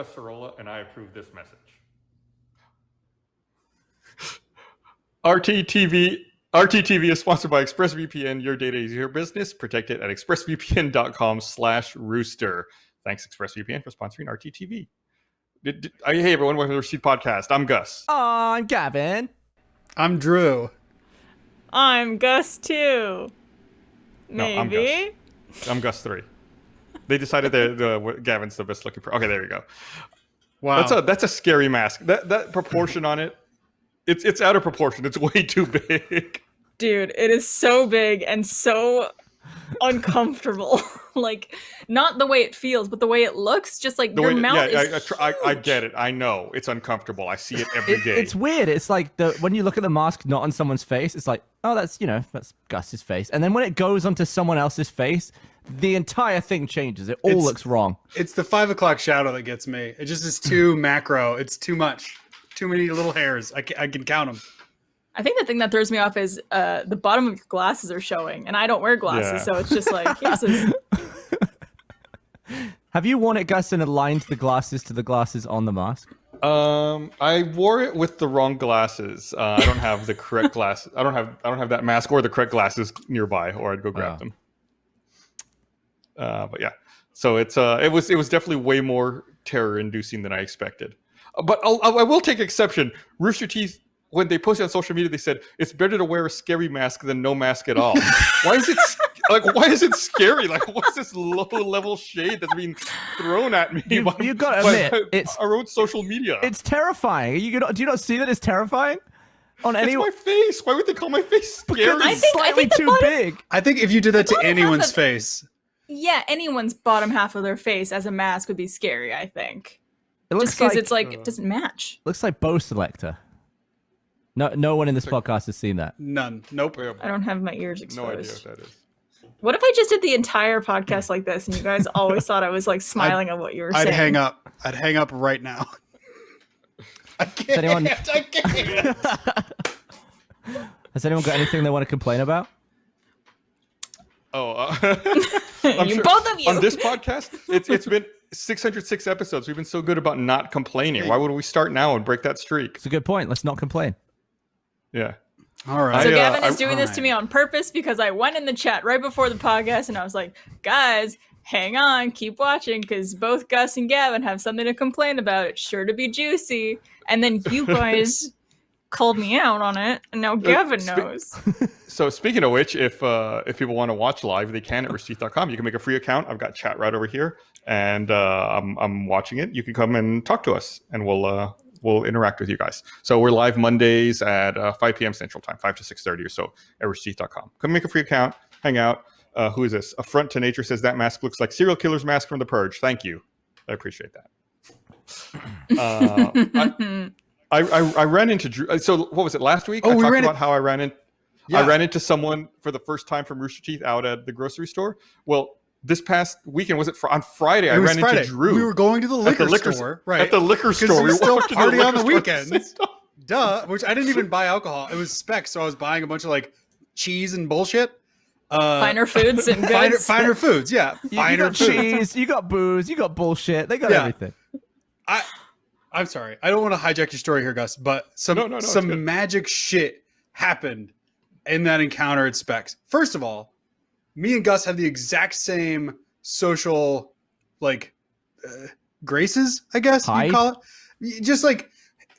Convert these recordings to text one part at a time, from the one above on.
Gus Sorolla, and I approve this message. RTTV is sponsored by ExpressVPN. Your data is your business. Protect it at expressvpn.com/rooster. Thanks, ExpressVPN, for sponsoring RTTV. Hey, everyone. Welcome to the Rooster Teeth Podcast. I'm Gus. I'm Gavin. I'm Drew. I'm Gus 2. Maybe. No, I'm Gus 3. They decided that Gavin's the best looking. Okay, there you go. Wow, that's a scary mask. That proportion on it, it's out of proportion. It's way too big. Dude, it is so big and so uncomfortable. Like, not the way it feels, but the way it looks. Just like your mouth is I get it. I know it's uncomfortable. I see it every day. It's weird. It's like when you look at the mask not on someone's face, it's like, oh, that's Gus's face. And then when it goes onto someone else's face, the entire thing changes. It all looks wrong. It's the 5 o'clock shadow that gets me. It just is too macro. It's too much. Too many little hairs. I can count them. I think the thing that throws me off is the bottom of your glasses are showing, and I don't wear glasses, so it's just like, here's this. Have you worn it, Gus, and aligned the glasses to the glasses on the mask? I wore it with the wrong glasses. I don't have the correct glasses. I don't have that mask or the correct glasses nearby, or I'd go grab them. But yeah, so it was definitely way more terror-inducing than I expected. But I will take exception. Rooster Teeth, when they posted on social media, they said it's better to wear a scary mask than no mask at all. Why is it scary? Like, what's this low-level shade that's being thrown at me? You got to admit, it's our own social media. It's terrifying. Do you not see that it's terrifying? It's my face. Why would they call my face scary? Because it's slightly too big. I think if you did that to anyone's face. Yeah, anyone's bottom half of their face as a mask would be scary, I think. It looks just because it's like, it doesn't match. Looks like Bo Selector. No one in this podcast has seen that. None. Nope. I don't have my ears exposed. No idea what that is. What if I just did the entire podcast like this and you guys always thought I was like smiling at what you were saying? I'd hang up. I'd hang up right now. I can't. I can't. Has anyone got anything they want to complain about? Oh, both of you. On this podcast, it's been 606 episodes. We've been so good about not complaining. Why would we start now and break that streak? It's a good point. Let's not complain. Yeah. All right. So Gavin is doing this to me on purpose because I went in the chat right before the podcast and I was like, guys, hang on, keep watching because both Gus and Gavin have something to complain about. It's sure to be juicy. And then you guys called me out on it, and now Gavin knows. So speaking of which, if people want to watch live, they can at roosterteeth.com. You can make a free account. I've got chat right over here, and I'm watching it. You can come and talk to us, and we'll interact with you guys. So we're live Mondays at 5 p.m. Central Time, 5 to 6:30 or so at roosterteeth.com. Come make a free account, hang out. Who is this? Affront to Nature says that mask looks like serial killer's mask from The Purge. Thank you. I appreciate that. I ran into Drew. So what was it last week? I talked about how I ran into someone for the first time from Rooster Teeth out at the grocery store. Well, this past weekend, was it on Friday? I ran into Drew. We were going to the liquor store, right? At the liquor store. We still party on the weekends. Duh. Which I didn't even buy alcohol. It was specs, so I was buying a bunch of like cheese and bullshit. Finer foods and goods. Finer foods, yeah. You got cheese, you got booze, you got bullshit. They got everything. I'm sorry. I don't want to hijack your story here, Gus, but some magic shit happened in that encounter at Specs. First of all, me and Gus have the exact same social, graces, I guess you'd call it. Just like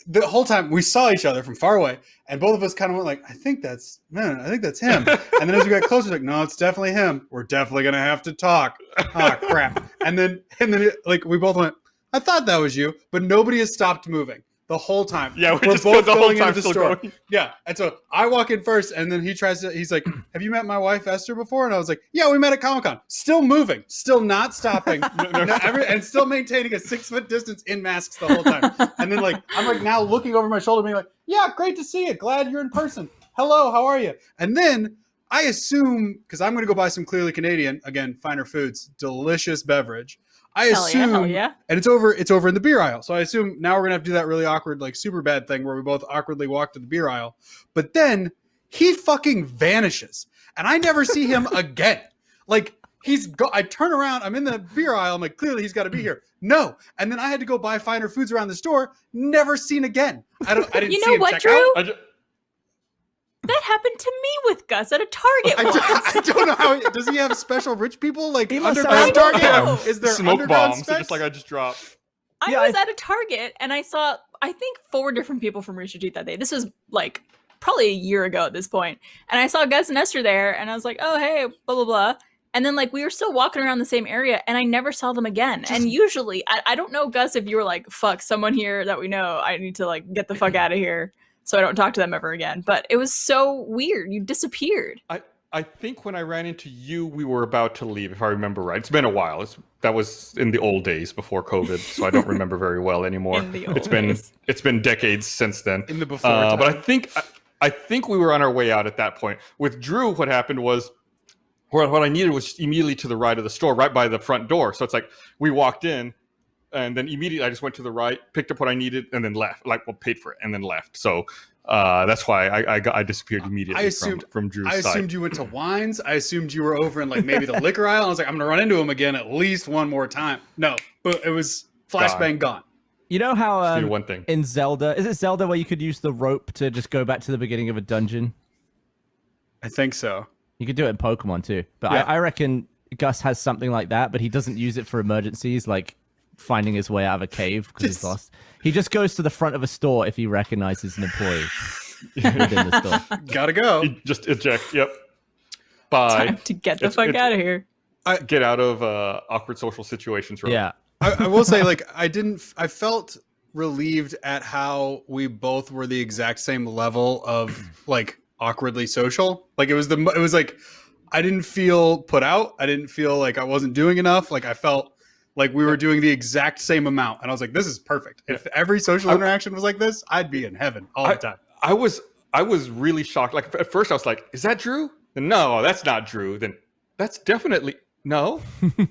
the whole time we saw each other from far away, and both of us kind of went like, I think that's him. And then as we got closer, like, no, it's definitely him. We're definitely going to have to talk. Ah, crap. And then we both went, I thought that was you, but nobody has stopped moving the whole time. Yeah, we're just both going into the store. Yeah, and so I walk in first, and then he's like, have you met my wife Esther before? And I was like, yeah, we met at Comic-Con. Still moving, still not stopping, and still maintaining a 6-foot distance in masks the whole time. And then I'm now looking over my shoulder, being like, yeah, great to see you. Glad you're in person. Hello, how are you? And then I assume, because I'm going to go buy some Clearly Canadian, again, Finer Foods, delicious beverage. I assume, hell yeah. And it's over in the beer aisle. So I assume now we're gonna have to do that really awkward, super bad thing where we both awkwardly walk to the beer aisle. But then he fucking vanishes, and I never see him again. I turn around, I'm in the beer aisle, I'm like, clearly he's got to be here. No. And then I had to go buy finer foods around the store, never seen again. I didn't You see know him what, check Drew? out. That happened to me with Gus at a Target once. I don't know how. Does he have special rich people like He must underground have- Target? I know. Is there Smoke underground bombs, specs? just like I just dropped. I was at a Target and I saw, I think, 4 different people from Rooster Teeth that day. This was like probably a year ago at this point. And I saw Gus and Esther there and I was like, oh, hey, blah, blah, blah. And then like we were still walking around the same area and I never saw them again. And usually, I don't know, Gus, if you were like, fuck, someone here that we know, I need to like get the fuck out of here so I don't talk to them ever again. But it was so weird. You disappeared. I think when I ran into you, we were about to leave, if I remember right. It's been a while. That was in the old days before COVID, so I don't remember very well anymore. In the old days. It's been decades since then. In the before time. But I think we were on our way out at that point. With Drew, what happened was what I needed was immediately to the right of the store, right by the front door. So it's like we walked in, and then immediately I just went to the right, picked up what I needed, and then left. Paid for it and then left. So that's why I disappeared immediately from Drew's I side. assumed you went to Wines. I assumed you were over in like maybe the liquor aisle. I was like, I'm gonna run into him again at least one more time. No, but it was flashbang gone. You know how Just need one thing. in Zelda, is it Zelda where you could use the rope to just go back to the beginning of a dungeon? I think so. You could do it in Pokemon too. But Yeah. I reckon Gus has something like that, but he doesn't use it for emergencies, like finding his way out of a cave because he's lost. He just goes to the front of a store if he recognizes an employee within the store. Gotta go. Just eject. Yep. Bye. Time to get the fuck out of here. Get out of awkward social situations. Right? Yeah. I will say, like, I felt relieved at how we both were the exact same level of like awkwardly social. Like it was like I didn't feel put out. I didn't feel like I wasn't doing enough. Like I felt like we were doing the exact same amount. And I was like, this is perfect. If every social interaction was like this, I'd be in heaven all the time. I was really shocked. Like at first I was like, is that Drew? Then no, that's not Drew. Then that's definitely no.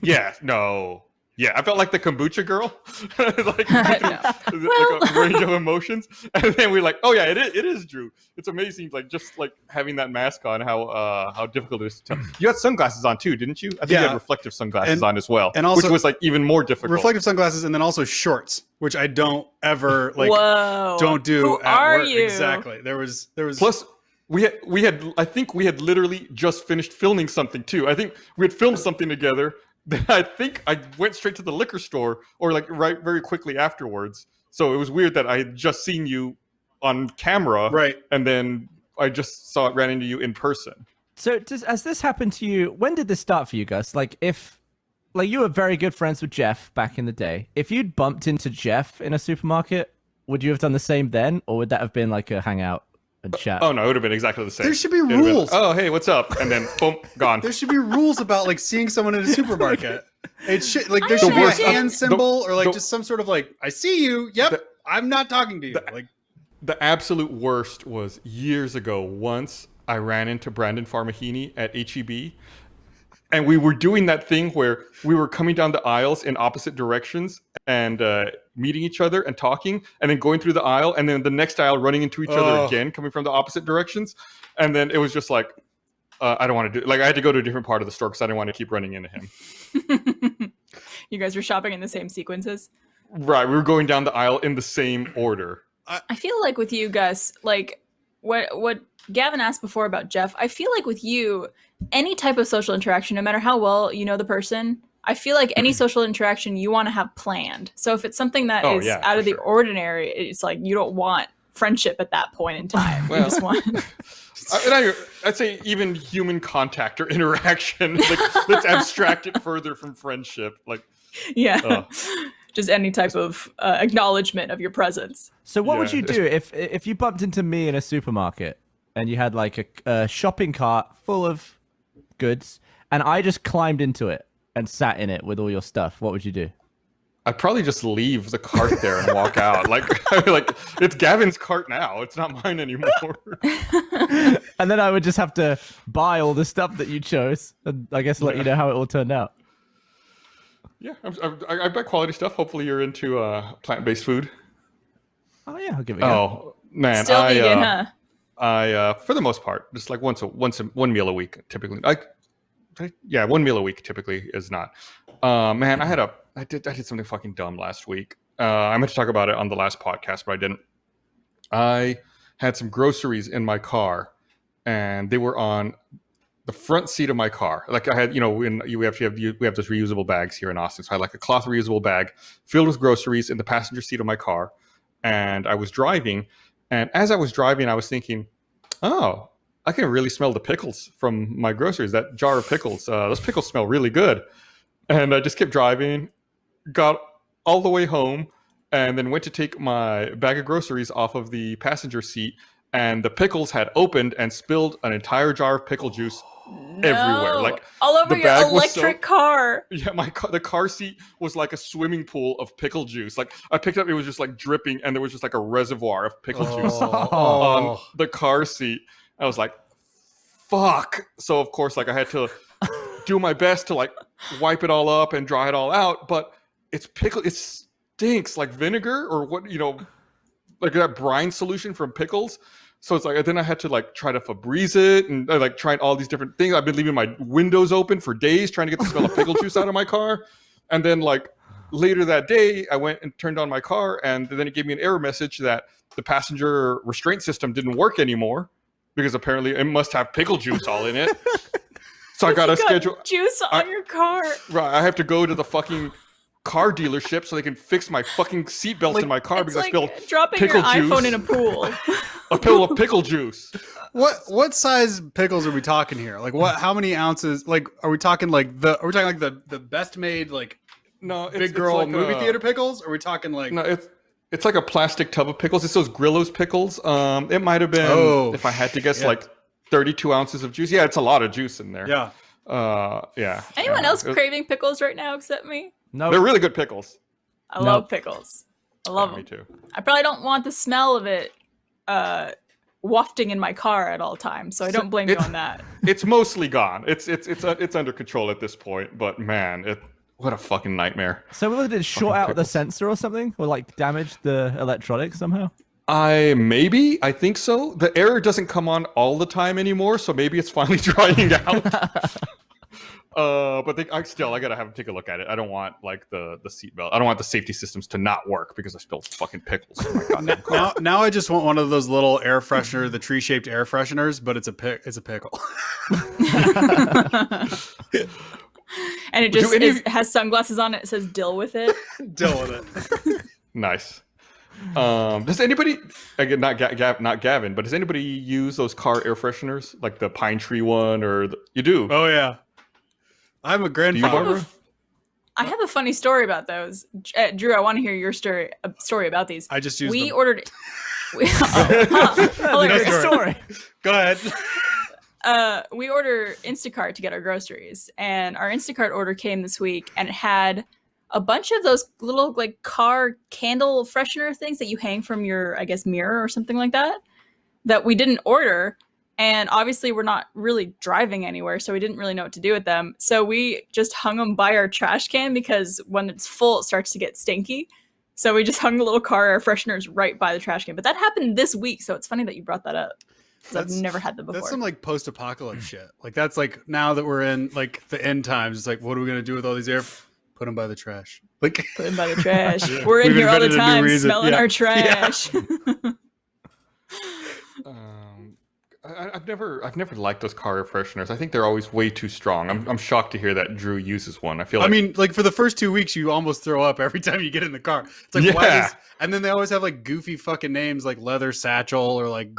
Yeah, no. Yeah, I felt like the kombucha girl, like a range of emotions, and then we're like, "Oh yeah, it is Drew." It's amazing, like just like having that mask on, how difficult it is to tell. You had sunglasses on too, didn't you? I think you had reflective sunglasses on as well, and also, which was like even more difficult. Reflective sunglasses, and then also shorts, which I don't ever like. Whoa. Don't do Who at are work. you? Exactly. There was. Plus. We had I think we had literally just finished filming something too. I think we had filmed something together. Then I think I went straight to the liquor store or like right very quickly afterwards. So it was weird that I had just seen you on camera, Right. And then I just ran into you in person. So has this happened to you? When did this start for you, Gus? Like you were very good friends with Jeff back in the day. If you'd bumped into Jeff in a supermarket, would you have done the same then, or would that have been like a hangout and chat? Oh no, it would have been exactly the same. There should be It would have been, rules. oh hey, what's up? And then boom, gone. There should be rules about like seeing someone in a supermarket. It should like there I should be a imagine- hand symbol or like the- just some sort of like I see you. Yep, I'm not talking to you. Like The absolute worst was years ago. Once I ran into Brandon Farmahini at HEB, and we were doing that thing where we were coming down the aisles in opposite directions and meeting each other and talking, and then going through the aisle, and then the next aisle running into each other again, coming from the opposite directions. And then it was just like, I don't want to do it. Like I had to go to a different part of the store because I didn't want to keep running into him. You guys were shopping in the same sequences? Right. We were going down the aisle in the same order. I feel like with you, Gus, like what Gavin asked before about Jeff, I feel like with you, any type of social interaction, no matter how well you know the person, I feel like any social interaction you want to have planned. So if it's something that is out of the ordinary, it's like you don't want friendship at that point in time. You just want... I'd say even human contact or interaction. Like, let's abstract it further from friendship. Like, yeah. Just any type of acknowledgement of your presence. So what would you do if you bumped into me in a supermarket and you had like a shopping cart full of goods and I just climbed into it and sat in it with all your stuff? What would you do? I'd probably just leave the cart there and walk out. Like it's Gavin's cart now. It's not mine anymore. And then I would just have to buy all the stuff that you chose and I guess let you know how it all turned out. Yeah, I buy quality stuff. Hopefully you're into plant-based food. Oh yeah, I'll give it a go. Oh man, Still vegan, huh? I for the most part, just like one meal a week, typically. Like yeah, 1 meal a week typically is not. Man, I did something fucking dumb last week. I meant to talk about it on the last podcast, but I didn't. I had some groceries in my car, and they were on the front seat of my car. Like I had, we have those reusable bags here in Austin. So I had like a cloth reusable bag filled with groceries in the passenger seat of my car, and I was driving. And as I was driving, I was thinking, oh, I can really smell the pickles from my groceries. That jar of pickles, those pickles smell really good. And I just kept driving, got all the way home, and then went to take my bag of groceries off of the passenger seat. And the pickles had opened and spilled an entire jar of pickle juice everywhere. Like all over the your bag was electric car. Yeah, the car seat was like a swimming pool of pickle juice. Like I picked up, it was just like dripping, and there was just like a reservoir of pickle juice on the car seat. I was like, fuck. So of course, like I had to do my best to like wipe it all up and dry it all out, but it's pickle. It stinks like vinegar or what, like that brine solution from pickles. So it's like, then I had to like try to Febreze it, and I like tried all these different things. I've been leaving my windows open for days trying to get the smell of pickle juice out of my car. And then like later that day, I went and turned on my car, and then it gave me an error message that the passenger restraint system didn't work anymore because apparently it must have pickle juice all in it. So I got to schedule juice on your car. Right, I have to go to the fucking car dealership so they can fix my fucking seatbelts in my car because I spilled dropping pickle your juice. iPhone in a pool. A pill of pickle juice. What size pickles are we talking here? Like how many ounces? Like are we talking like the best made like big girl like movie theater pickles? Or are we talking like no? It's like a plastic tub of pickles. It's those Grillo's pickles. It might have been if I had to guess like 32 ounces of juice. Yeah, it's a lot of juice in there. Yeah. Yeah. Anyone else craving pickles right now except me? No, they're really good pickles. I love pickles. I love them. Me too. I probably don't want the smell of it wafting in my car at all times, so I don't blame you on that. It's mostly gone. It's under control at this point, but man, what a fucking nightmare. So did it short out the sensor or something, or like damage the electronics somehow? I think so. The error doesn't come on all the time anymore, so maybe it's finally drying out. But I gotta have them take a look at it. I don't want like the seatbelt. I don't want the safety systems to not work because I spilled fucking pickles in my goddamn car. Now I just want one of those little air freshener, the tree-shaped air fresheners, but it's a pickle. And it just has sunglasses on it. It says "Deal with it." Deal with it. Nice. Does anybody, again, not Gavin, but does anybody use those car air fresheners, like the pine tree one, or you do? Oh yeah, I'm a grandfather. I have a funny story about those. Drew, I want to hear your story about these. I just used them. Ordered. Hilarious story. Go ahead. We order Instacart to get our groceries, and our Instacart order came this week, and it had a bunch of those little like car candle freshener things that you hang from your, I guess, mirror or something like that we didn't order. And obviously we're not really driving anywhere, so we didn't really know what to do with them. So we just hung them by our trash can because when it's full, it starts to get stinky. So we just hung the little car air fresheners right by the trash can. But that happened this week, so it's funny that you brought that up. I've never had them before. That's some like post-apocalypse shit. Like that's like now that we're in like the end times, it's like, what are we gonna do with all these air? Put them by the trash. Like put them by the trash. Yeah. We're in here all the time smelling our trash. Yeah. I've never liked those car air fresheners. I think they're always way too strong. I'm shocked to hear that Drew uses one. I mean, like for the first 2 weeks, you almost throw up every time you get in the car. It's like, why and then they always have like goofy fucking names like Leather Satchel or like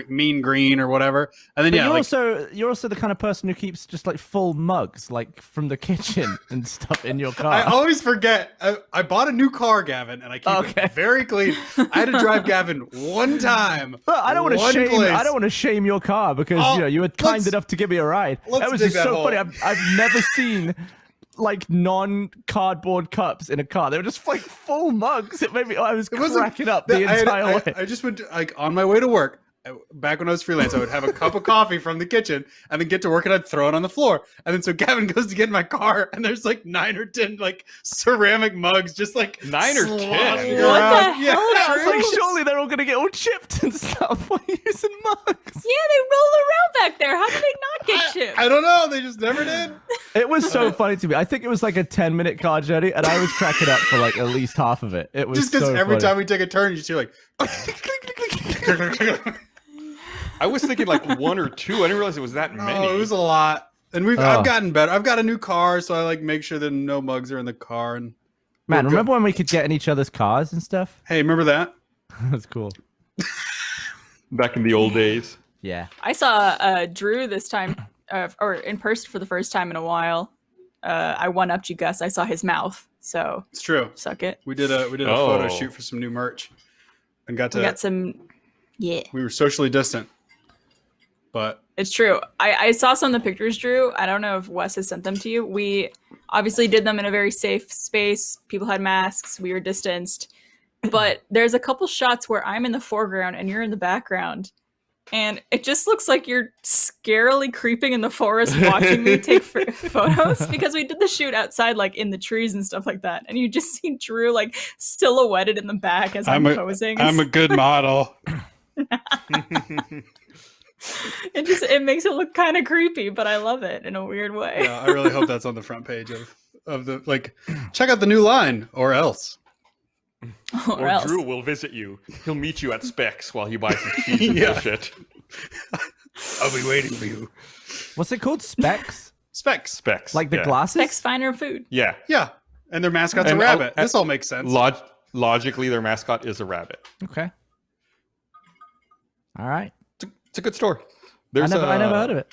Mean Green or whatever. And then you're also the kind of person who keeps just like full mugs like from the kitchen and stuff in your car. I always forget. I bought a new car, Gavin, and I keep it very clean. I had to drive Gavin one time. Look, I don't want to shame your car because you were kind enough to give me a ride. That was just so funny. I've never seen like non-cardboard cups in a car. They were just like full mugs. It made me. I was cracking up the entire way. I just went to, like on my way to work. back when I was freelance, I would have a cup of coffee from the kitchen and then get to work and I'd throw it on the floor. And then so Gavin goes to get in my car and there's like 9 or 10 like ceramic mugs just like 9 or 10? sloshing What the around. hell, Yeah. I was like, Drew? surely they're all gonna get all chipped and stuff while using mugs. Yeah, they roll around back there. How did they not get chipped? I don't know. They just never did. It was so funny to me. I think it was like a 10-minute car journey, and I was cracking up for like at least half of it. It was Just because so every funny. time we take a turn, you just hear like. I was thinking like 1 or 2. I didn't realize it was that many. Oh, it was a lot. And Oh. I've gotten better. I've got a new car, so I like make sure that no mugs are in the car. And Man, we're remember when we could get in each other's cars and stuff? hey, remember that? That's cool. Back in the old days. Yeah. I saw Drew this time, or in person for the first time in a while. I one-upped you, Gus. I saw his mouth, so It's true. suck it. We did a photo shoot for some new merch, and got to. We got some. Yeah, We were socially distant, but it's true. I saw some of the pictures, Drew. I don't know if Wes has sent them to you. We obviously did them in a very safe space. People had masks. We were distanced. But there's a couple shots where I'm in the foreground and you're in the background. And it just looks like you're scarily creeping in the forest watching me take photos because we did the shoot outside, like in the trees and stuff like that. And you just see Drew like silhouetted in the back as I'm posing. I'm a good model. It makes it look kind of creepy, but I love it in a weird way. Yeah, I really hope that's on the front page of the like. Check out the new line, or else. Or else. Drew will visit you. He'll meet you at Specs while he buys some cheese and Yeah. bullshit. I'll be waiting for you. What's it called? Specs? Specs. Specs. Like the yeah. glasses? Specs Finer Food. Yeah. Yeah, and their mascot's And a rabbit. I'll- This all makes sense. Logically, their mascot is a rabbit. Okay. All right. It's a good store. I never heard of it.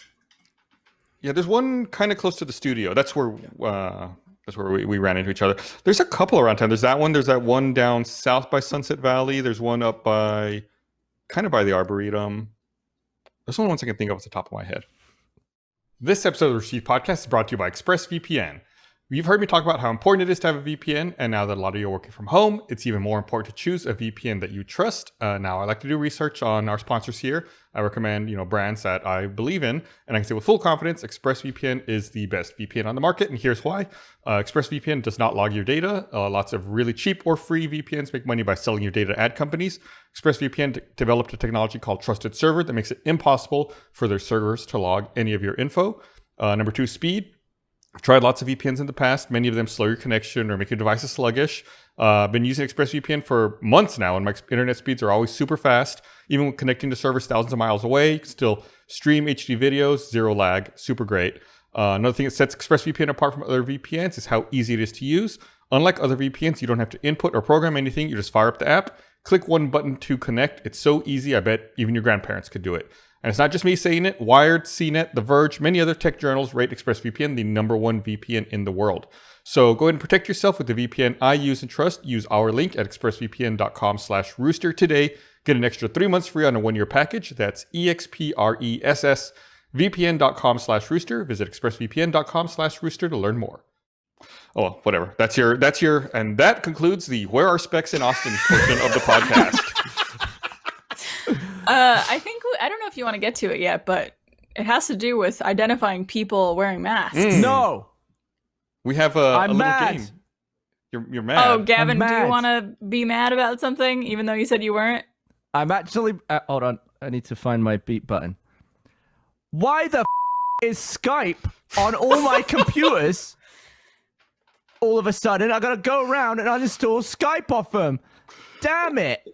Yeah, there's one kind of close to the studio. That's where we ran into each other. There's a couple around town. There's that one. There's that one down south by Sunset Valley. There's one up by kind of by the Arboretum. There's only ones I can think of off the top of my head. This episode of the Rooster Teeth Podcast is brought to you by ExpressVPN. You've heard me talk about how important it is to have a VPN, and now that a lot of you are working from home, it's even more important to choose a VPN that you trust. Now, I like to do research on our sponsors here. I recommend, brands that I believe in, and I can say with full confidence, ExpressVPN is the best VPN on the market, and here's why. ExpressVPN does not log your data. Lots of really cheap or free VPNs make money by selling your data to ad companies. ExpressVPN developed a technology called Trusted Server that makes it impossible for their servers to log any of your info. Number 2, speed. I've tried lots of VPNs in the past. Many of them slow your connection or make your devices sluggish. I've been using ExpressVPN for months now, and my internet speeds are always super fast. Even when connecting to servers thousands of miles away, you can still stream HD videos, zero lag, super great. Another thing that sets ExpressVPN apart from other VPNs is how easy it is to use. Unlike other VPNs, you don't have to input or program anything. You just fire up the app, click one button to connect. It's so easy, I bet even your grandparents could do it. And it's not just me saying it. Wired, CNET, The Verge, many other tech journals rate ExpressVPN the #1 VPN in the world. So go ahead and protect yourself with the VPN I use and trust. Use our link at expressvpn.com/rooster today. Get an extra 3 months free on a 1-year package. That's expressvpn.com/rooster. Visit expressvpn.com/rooster to learn more. Oh, whatever. That's your, and that concludes the Where Are Specs in Austin portion of the podcast. I don't know if you want to get to it yet, but it has to do with identifying people wearing masks. No. We have a I'm little mad. game. You're mad. Oh, Gavin, do you mad. want to be mad about something, even though you said you weren't? I'm actually. Hold on. I need to find my beat button. Why the is Skype on all my computers? All of a sudden, I gotta go around and uninstall Skype off them. Damn it!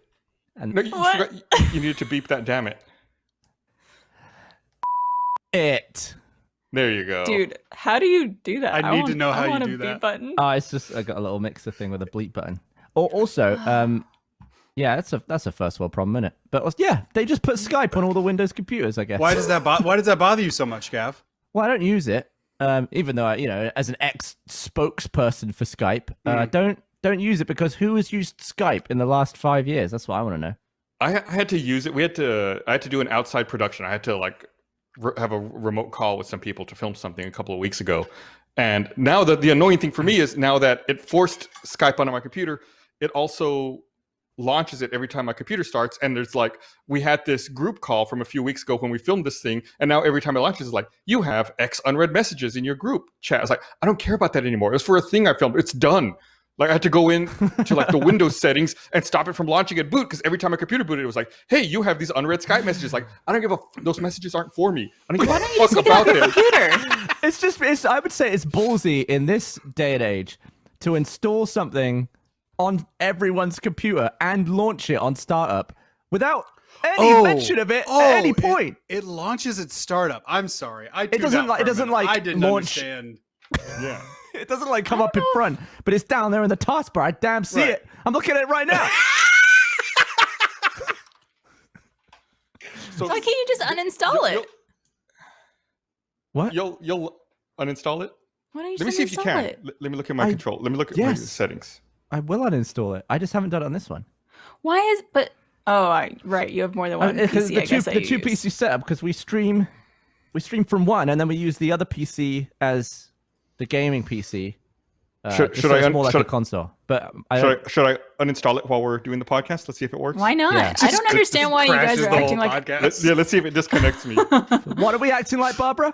And No, you What? forgot. You needed to beep that. Damn it. it. There you go. Dude, how do you do that? I need to know how you want a do beat that. Button. Oh, it's just I got a little mixer thing with a bleep button. Also, yeah, that's a first world problem, isn't it? But yeah, they just put Skype on all the Windows computers, I guess. Why does that bother you so much, Gav? Well, I don't use it. Even though as an ex-spokesperson for Skype, don't use it because who has used Skype in the last 5 years? That's what I want to know. I had to use it. I had to do an outside production. I had to have a remote call with some people to film something a couple of weeks ago. And now the annoying thing for me is now that it forced Skype onto my computer, it also launches it every time my computer starts. And there's like, we had this group call from a few weeks ago when we filmed this thing. And now every time it launches, it's like, you have X unread messages in your group chat. I was like, I don't care about that anymore. It was for a thing I filmed. It's done. Like I had to go in to like the Windows settings and stop it from launching at boot because every time my computer booted, it was like, "Hey, you have these unread Skype messages." Like I don't give a. Those messages aren't for me. I don't give a fuck about them. Computer. I would say it's ballsy in this day and age to install something on everyone's computer and launch it on startup without any mention of it at any point. It launches at startup. I'm sorry. I It doesn't like I didn't launch. understand. Yeah. It doesn't like come up in front, but it's down there in the taskbar. I damn see it. I'm looking at it right now. So Why can't you just uninstall it? What? You'll uninstall it. Why don't you Let me just see if you uninstall can. it? Let me look at my control. Let me look at my Yes. settings. I will uninstall it. I just haven't done it on this one. Why is but right, you have more than one Because PC. I guess the two PC setup because we stream from one and then we use the other PC as the gaming PC. Should so I it's un- more like should- a console? But Should I uninstall it while we're doing the podcast? Let's see if it works. Why not? Yeah. I don't understand why you guys Crashes are the whole acting like podcast. Let's see if it disconnects me. what are we acting like, Barbara?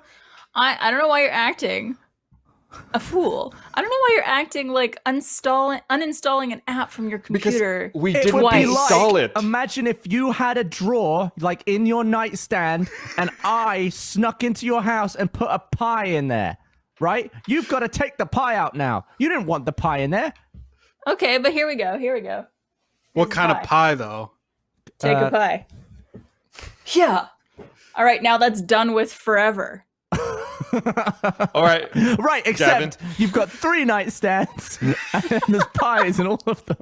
I don't know why you're acting a fool. I don't know why you're acting like uninstalling an app from your Because computer. we It didn't would be install like, it. imagine if you had a drawer like in your nightstand and I snuck into your house and put a pie in there, right? You've got to take the pie out now. You didn't want the pie in there. Okay, but here we go. What Here's kind pie. of pie, though? Take a pie. Yeah. All right, now that's done with forever. All right. Right, except you've got 3 nightstands and there's pies in all of them.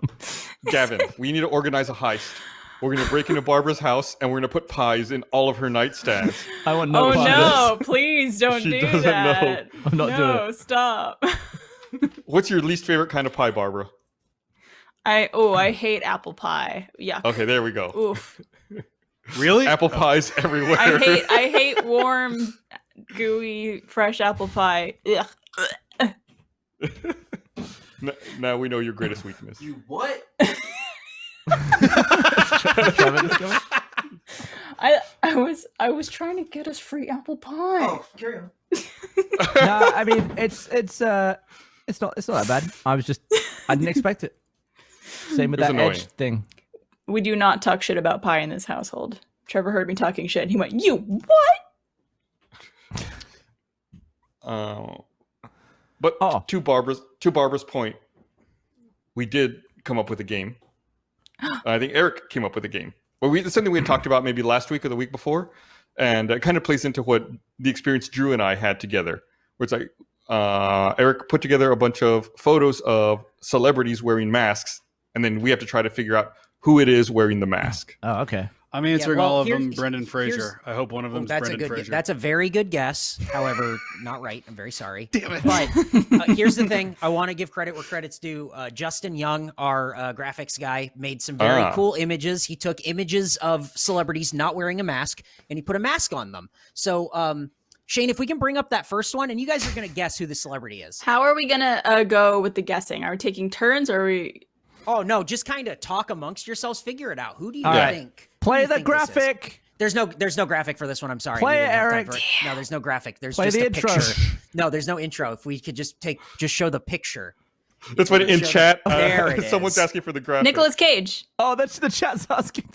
Gavin, we need to organize a heist. We're going to break into Barbara's house and we're going to put pies in all of her nightstands. I want no Oh part of no, please don't She do doesn't that. know. I'm not doing No, stop. What's your least favorite kind of pie, Barbara? I hate apple pie. Yuck. Okay, there we go. Oof. Really? Apple pies everywhere. I hate warm, gooey, fresh apple pie. Ugh. Now we know your greatest weakness. You what? I was trying to get us free apple pie. Oh, carry on. No, I mean it's not that bad. I didn't expect it. Same with It was that annoying. edge thing. We do not talk shit about pie in this household. Trevor heard me talking shit and he went, "You what?" But to Barbara's point, we did come up with a game. I think Eric came up with a game. Well, it's something we had talked about maybe last week or the week before, and it kind of plays into what the experience Drew and I had together. Where it's like Eric put together a bunch of photos of celebrities wearing masks, and then we have to try to figure out who it is wearing the mask. Oh, okay. I'm answering well, all of here- them Brendan here's- Fraser. I hope one of Oh, them's that's a Brendan good. Fraser. That's a very good guess. However, not right. I'm very sorry. Damn it. But here's the thing: I want to give credit where credit's due. Justin Young, our graphics guy, made some very cool images. He took images of celebrities not wearing a mask, and he put a mask on them. So, Shane, if we can bring up that first one, and you guys are going to guess who the celebrity is. How are we gonna go with the guessing? Are we taking turns or are we? Oh no, just kind of talk amongst yourselves, figure it out. Who do you All right. think? Play who do the you think this is? graphic. There's no graphic for this one. I'm sorry. Play We it, didn't have time Eric. for it. No, there's no graphic. There's Play just the a intro. picture. No, there's no intro. If we could just show the picture. That's what in Show chat, There it someone's is. asking for the graphic. Nicolas Cage. Oh, that's the chat's asking.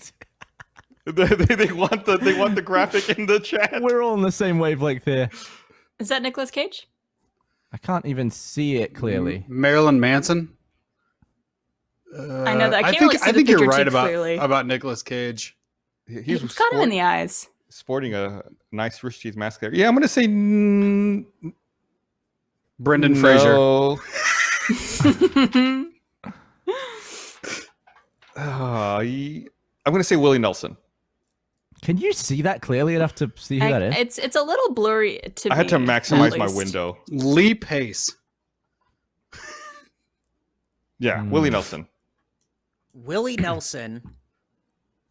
they want the graphic in the chat. We're all on the same wavelength here. Is that Nicolas Cage? I can't even see it clearly. Marilyn Manson. I know that. I can't think really see I the think you're picture right too clearly. about Nicolas Cage. He's You've got him in the eyes. sporting a nice Rooster Teeth mask there. Yeah, I'm gonna say Brendan Fraser. no. I'm gonna say Willie Nelson. Can you see that clearly enough to see who that is? It's a little blurry to I had to me, maximize at my least. window. Lee Pace. Yeah, Willie Nelson. Willie Nelson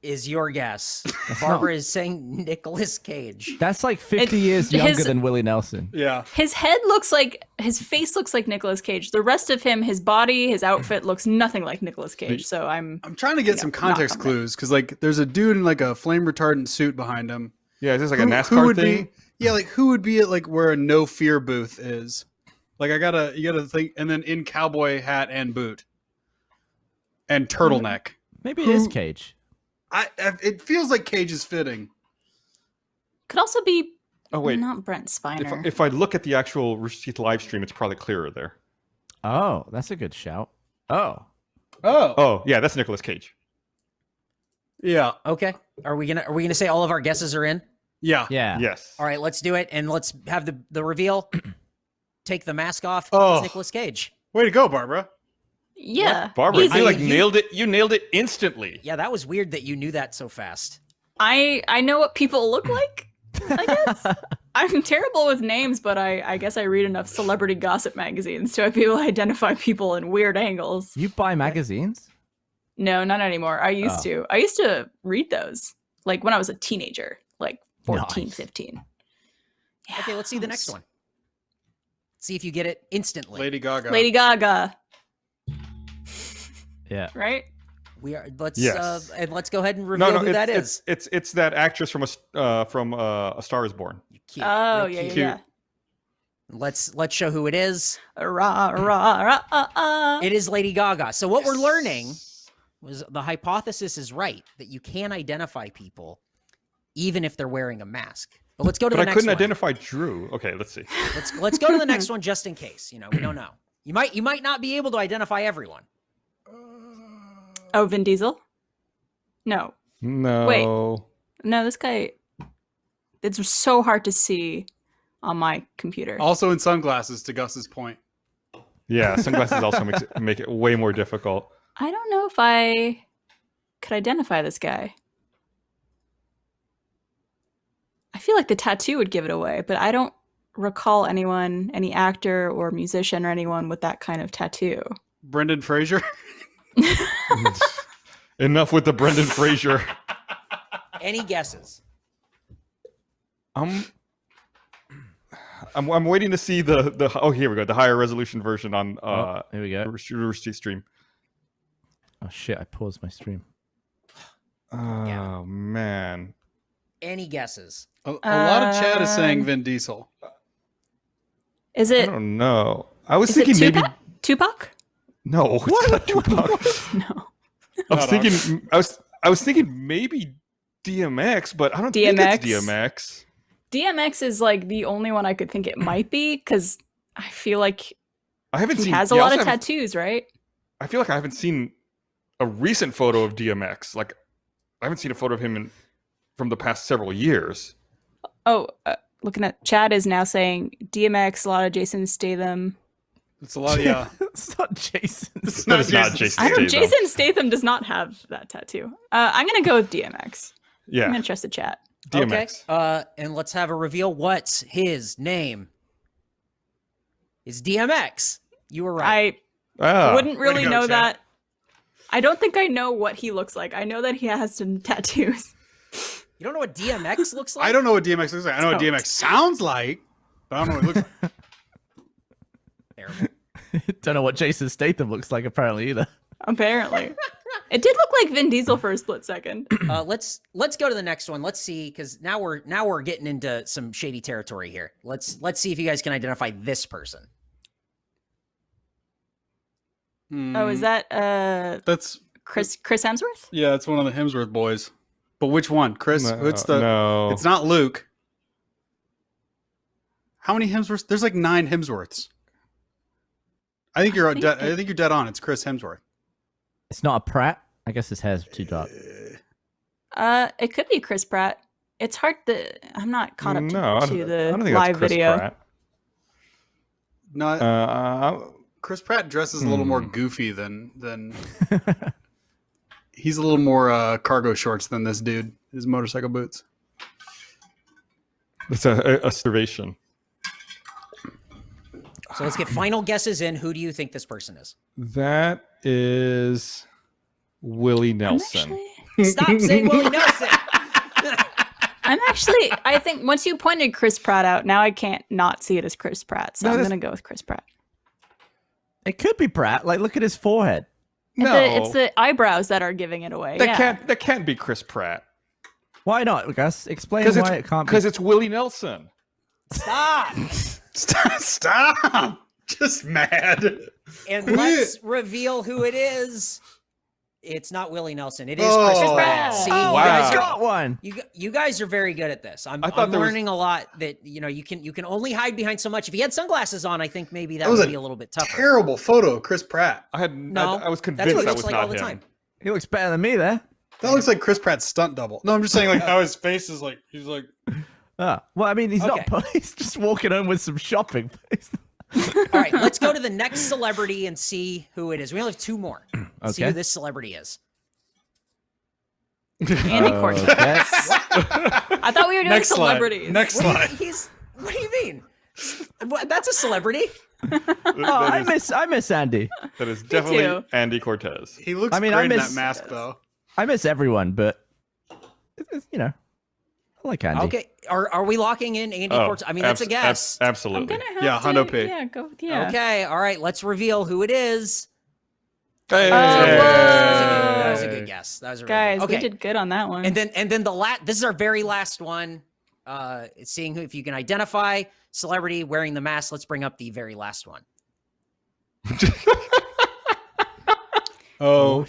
is your guess? Barbara is saying Nicolas Cage. That's like 50 years his- younger than Willie Nelson. Yeah. His face looks like Nicolas Cage. The rest of him, his body, his outfit looks nothing like Nicolas Cage. So I'm trying to get some context not confident. clues because like there's a dude in like a flame retardant suit behind him. Yeah, is this like a Who NASCAR would thing? be? Yeah, like who would be at like where a no fear booth is? Like you gotta think, and then in cowboy hat and boot and turtleneck. Maybe it is Cage. It feels like Cage is fitting. Could also be Oh wait, not Brent Spiner. if I look at the actual Rooster Teeth live stream, it's probably clearer there. Oh, that's a good shout. Oh. Oh yeah, that's Nicolas Cage. Yeah. Okay. Are we gonna say all of our guesses are in? Yeah. Yeah. Yes. All right, let's do it, and let's have the reveal. Take the mask off. Oh. It's Nicolas Cage. Way to go, Barbara. Yeah, Barbara, easy. you like You- nailed it. You nailed it instantly. Yeah, that was weird that you knew that so fast. I know what people look like. I guess I'm terrible with names, but I guess I read enough celebrity gossip magazines to be able to identify people in weird angles. You buy magazines? No, not anymore. I used Oh. to. I used to read those like when I was a teenager, like 14, Nice. 15. Yeah, Okay, let's see the next one. See if you get it instantly. Lady Gaga. Lady Gaga, Yeah. right? We are. Let's Yes. and let's go ahead and reveal who that is. It's that actress from A Star Is Born. Cute. Oh, Real yeah, cute. yeah, Let's show who it is. yeah. Rah, rah, rah, It is Lady Gaga. So what we're learning was the hypothesis is right that you can identify people even if they're wearing a mask. But let's go to But the I next couldn't one. identify Drew. Okay, let's see. Let's go to the next one just in case. You know, we don't know. You might not be able to identify everyone. Oh, Vin Diesel? No. No. No, this guy. It's so hard to see on my computer. Also in sunglasses, to Gus's point. Yeah, sunglasses also make it way more difficult. I don't know if I could identify this guy. I feel like the tattoo would give it away, but I don't recall anyone, any actor or musician or anyone with that kind of tattoo. Brendan Fraser. Enough with the Brendan Fraser. Any guesses? I'm waiting to see the oh, here we go, the higher resolution version on Here we go. Rooster Teeth stream. Oh shit! I paused my stream. Oh Yeah. man. Any guesses? A lot of chat is saying Vin Diesel. Is I it? don't know. I was Is it thinking maybe Tupac? no. It's not Tupac. No. I was Not thinking I was thinking maybe DMX, but I don't think it's DMX. DMX is like the only one I could think it might be because I feel like I haven't he seen. has a yeah, lot also of tattoos, right? I feel like I haven't seen a recent photo of DMX. Like I haven't seen a photo of him from the past several years. Oh, looking at Chad is now saying DMX, a lot of Jason Statham. It's a lot of, yeah. It's not Jason. It's That is not Jason I don't. Statham. Jason Statham does not have that tattoo. I'm gonna go with DMX. I'm Yeah, gonna trust the chat. DMX. Okay. And let's have a reveal. What's his name? Is DMX. You were right. Ah, Wouldn't way to really go, know Chad. that. I don't think I know what he looks like. I know that he has some tattoos. You don't know what DMX looks like? I don't know what DMX looks like. I know what Don't. DMX sounds like, but I don't know what it looks like. Terrible. Don't know what Jason Statham looks like apparently either. Apparently, it did look like Vin Diesel for a split second. Let's go to the next one. Let's see, because now we're getting into some shady territory here. Let's see if you guys can identify this person. Oh, is that That's Chris Hemsworth? yeah, it's one of the Hemsworth boys. But which one, Chris? No, What's the? no. It's not Luke. How many Hemsworths? There's like 9 Hemsworths. I think you're dead. I think you're dead on. It's Chris Hemsworth. It's not a Pratt. I guess his hair's too dark. It could be Chris Pratt. It's hard to. I'm not caught up No, I to don't the think live that's Chris video. Pratt. No, Chris Pratt dresses a little more goofy than he's a little more cargo shorts than this dude. His motorcycle boots. It's a observation. So let's get final guesses in. Who do you think this person is? That is Willie I'm Nelson. actually- Stop saying Willie Nelson. I think once you pointed Chris Pratt out, now I can't not see it as Chris Pratt. So No, I'm that's- going to go with Chris Pratt. It could be Pratt. Like, look at his forehead. No, It's the eyebrows that are giving it away. that can't be Chris Pratt Why not, Gus? Explain because why it can't be. because it's Willie Nelson. Stop. Stop! Just mad. And Quit. let's reveal who it is. It's not Willie Nelson. It is Oh. Chris Chris Pratt. Pratt. See, Oh, you Wow. guys I are got one. you guys are very good at this. I'm I thought there was- learning a lot that you can only hide behind so much. If he had sunglasses on, I think maybe that That was would a be a little bit tougher. Terrible photo of Chris Pratt. I was That's convinced what it that looks was like all not the him. time. He looks better than me there. That looks like Chris Pratt's stunt double. No, I'm just saying like how his face is like he's like Well, I mean, he's Okay. not. He's just walking home with some shopping. All right, let's go to the next celebrity and see who it is. We only have two more. Let's see who Okay. this celebrity is. Andy Cortez. Okay. I thought we were doing next celebrities. slide. Next slide. What do you mean? That's a celebrity. Oh, I miss Andy. That is definitely too. Andy Cortez. He looks I mean, great I in miss- that mask though. I miss everyone, but you know, I like Andy. Okay, are we locking in Andy Oh, Cortez? I mean, that's a guess. I'm Absolutely. gonna have Yeah, to. Hondo P. Yeah, go. Yeah. Okay, all right, let's reveal who it is. Hey. That was a good guess. That was a really Guys, good. Okay. we did good on that one. And then this is our very last one. Seeing who if you can identify celebrity wearing the mask. Let's bring up the very last one. Oh,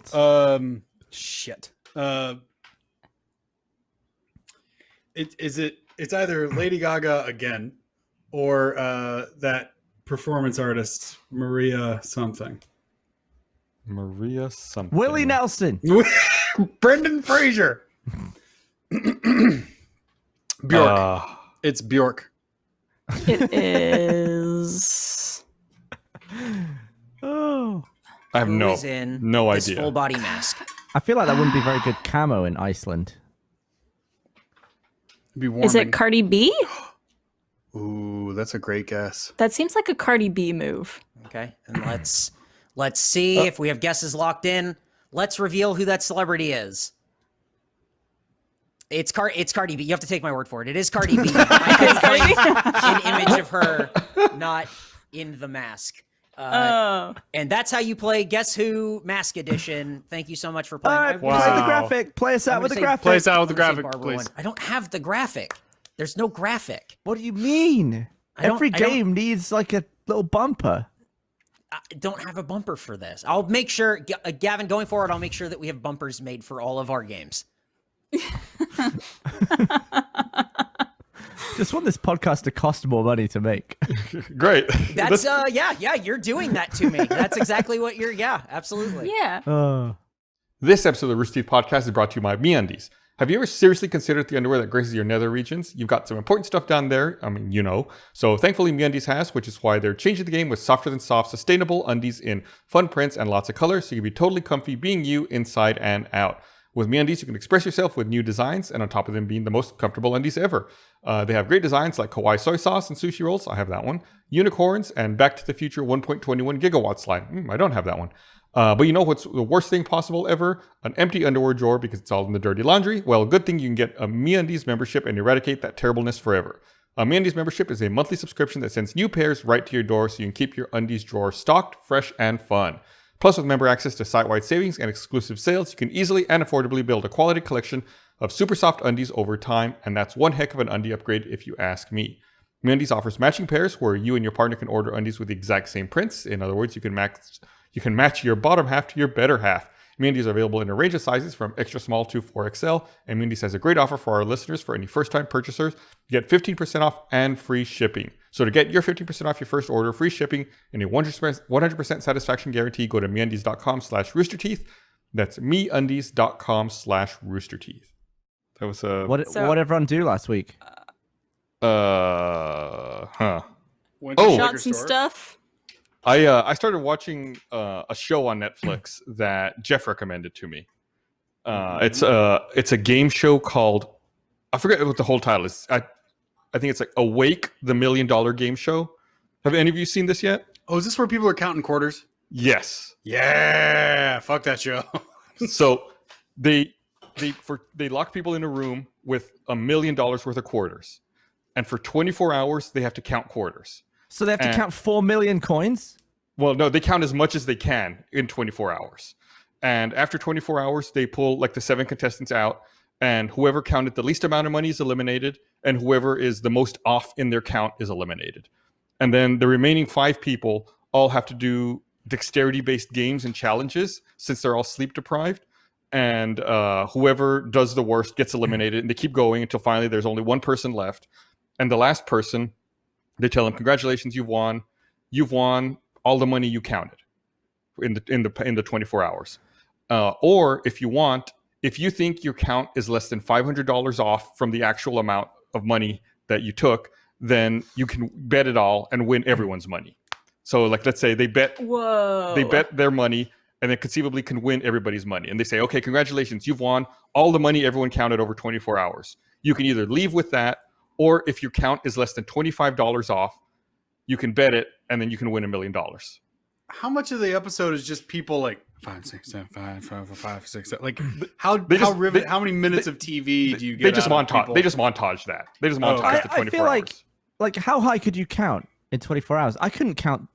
shit. It's either Lady Gaga again, or that performance artist Maria something. Maria something. Willie Nelson. Brendan Fraser. Bjork. It's Bjork. it is. Oh, I have Who no is in this idea. full body mask? I feel like that wouldn't be very good camo in Iceland. Be warming. Is it Cardi B? Ooh, that's a great guess. That seems like a Cardi B move. Okay, and let's see if we have guesses locked in. Let's reveal who that celebrity is. It's Cardi B. You have to take my word for it. It is Cardi B. I couldn't find an image of her not in the mask. Oh, And that's how you play Guess Who Mask Edition. Thank you so much for All playing. right, Wow. play the graphic. Play us I'm out with the gonna say- graphic. Play us out with the I'm gonna say graphic, Barbara please. won. I don't have the graphic. There's no graphic. What do you mean? I don't- Every I don't- game needs like a little bumper. I don't have a bumper for this. I'll make sure, Gavin, going forward, I'll make sure that we have bumpers made for all of our games. Just want this podcast to cost more money to make. Great. That's yeah, you're doing that to me. That's exactly what you're. Yeah, absolutely. yeah. Oh. This episode of the Rooster Teeth podcast is brought to you by MeUndies. Have you ever seriously considered the underwear that graces your nether regions? You've got some important stuff down there. I mean, you know. So thankfully, MeUndies has, which is why they're changing the game with softer than soft, sustainable undies in fun prints and lots of colors, so you can be totally comfy being you inside and out. With MeUndies, you can express yourself with new designs, and on top of them being the most comfortable undies ever. They have great designs like kawaii soy sauce and sushi rolls. I have that one. Unicorns and Back to the Future 1.21 gigawatts line. I don't have that one. But you know what's the worst thing possible ever? An empty underwear drawer because it's all in the dirty laundry? Well, good thing you can get a MeUndies membership and eradicate that terribleness forever. A MeUndies membership is a monthly subscription that sends new pairs right to your door so you can keep your undies drawer stocked, fresh, and fun. Plus, with member access to site-wide savings and exclusive sales, you can easily and affordably build a quality collection of super soft undies over time, and that's one heck of an undie upgrade if you ask me. MeUndies offers matching pairs where you and your partner can order undies with the exact same prints. In other words, you can match your bottom half to your better half. MeUndies are available in a range of sizes from extra small to 4XL, and MeUndies has a great offer for our listeners. For any first-time purchasers, you get 15% off and free shipping. So to get your 15% off your first order, free shipping, and a 100% satisfaction guarantee, go to MeUndies.com/roosterteeth. That's MeUndies.com/roosterteeth. That was What did everyone do last week? Went to Oh. the Shot liquor some store. stuff. I started watching a show on Netflix that Jeff recommended to me. It's a game show called, I forget what the whole title is. I think it's like Awake, the $1 Million Game Show. Have any of you seen this yet? Oh, is this where people are counting quarters? Yes. Yeah, fuck that show. So they they lock people in a room with $1 million worth of quarters, and for 24 hours they have to count quarters. So they have to count 4 million coins? Well, no, they count as much as they can in 24 hours. And after 24 hours, they pull like the 7 contestants out, and whoever counted the least amount of money is eliminated, and whoever is the most off in their count is eliminated. And then the remaining 5 people all have to do dexterity-based games and challenges since they're all sleep deprived. And whoever does the worst gets eliminated, and they keep going until finally there's only one person left. And the last person, they tell them, "Congratulations, you've won. You've won all the money you counted in the 24 hours." Or if you think your count is less than $500 off from the actual amount of money that you took, then you can bet it all and win everyone's money. So like, let's say they bet their money and then conceivably can win everybody's money. And they say, "Okay, congratulations, you've won all the money everyone counted over 24 hours. You can either leave with that, or if your count is less than $25 off, you can bet it and then you can win $1 million." How much of the episode is just people like 5, 6, 7, 5, 5, 5, 6, 7? Like how many minutes of TV do you get? They just montage that. They just montage the 24 I feel hours. like how high could you count in 24 hours? I couldn't count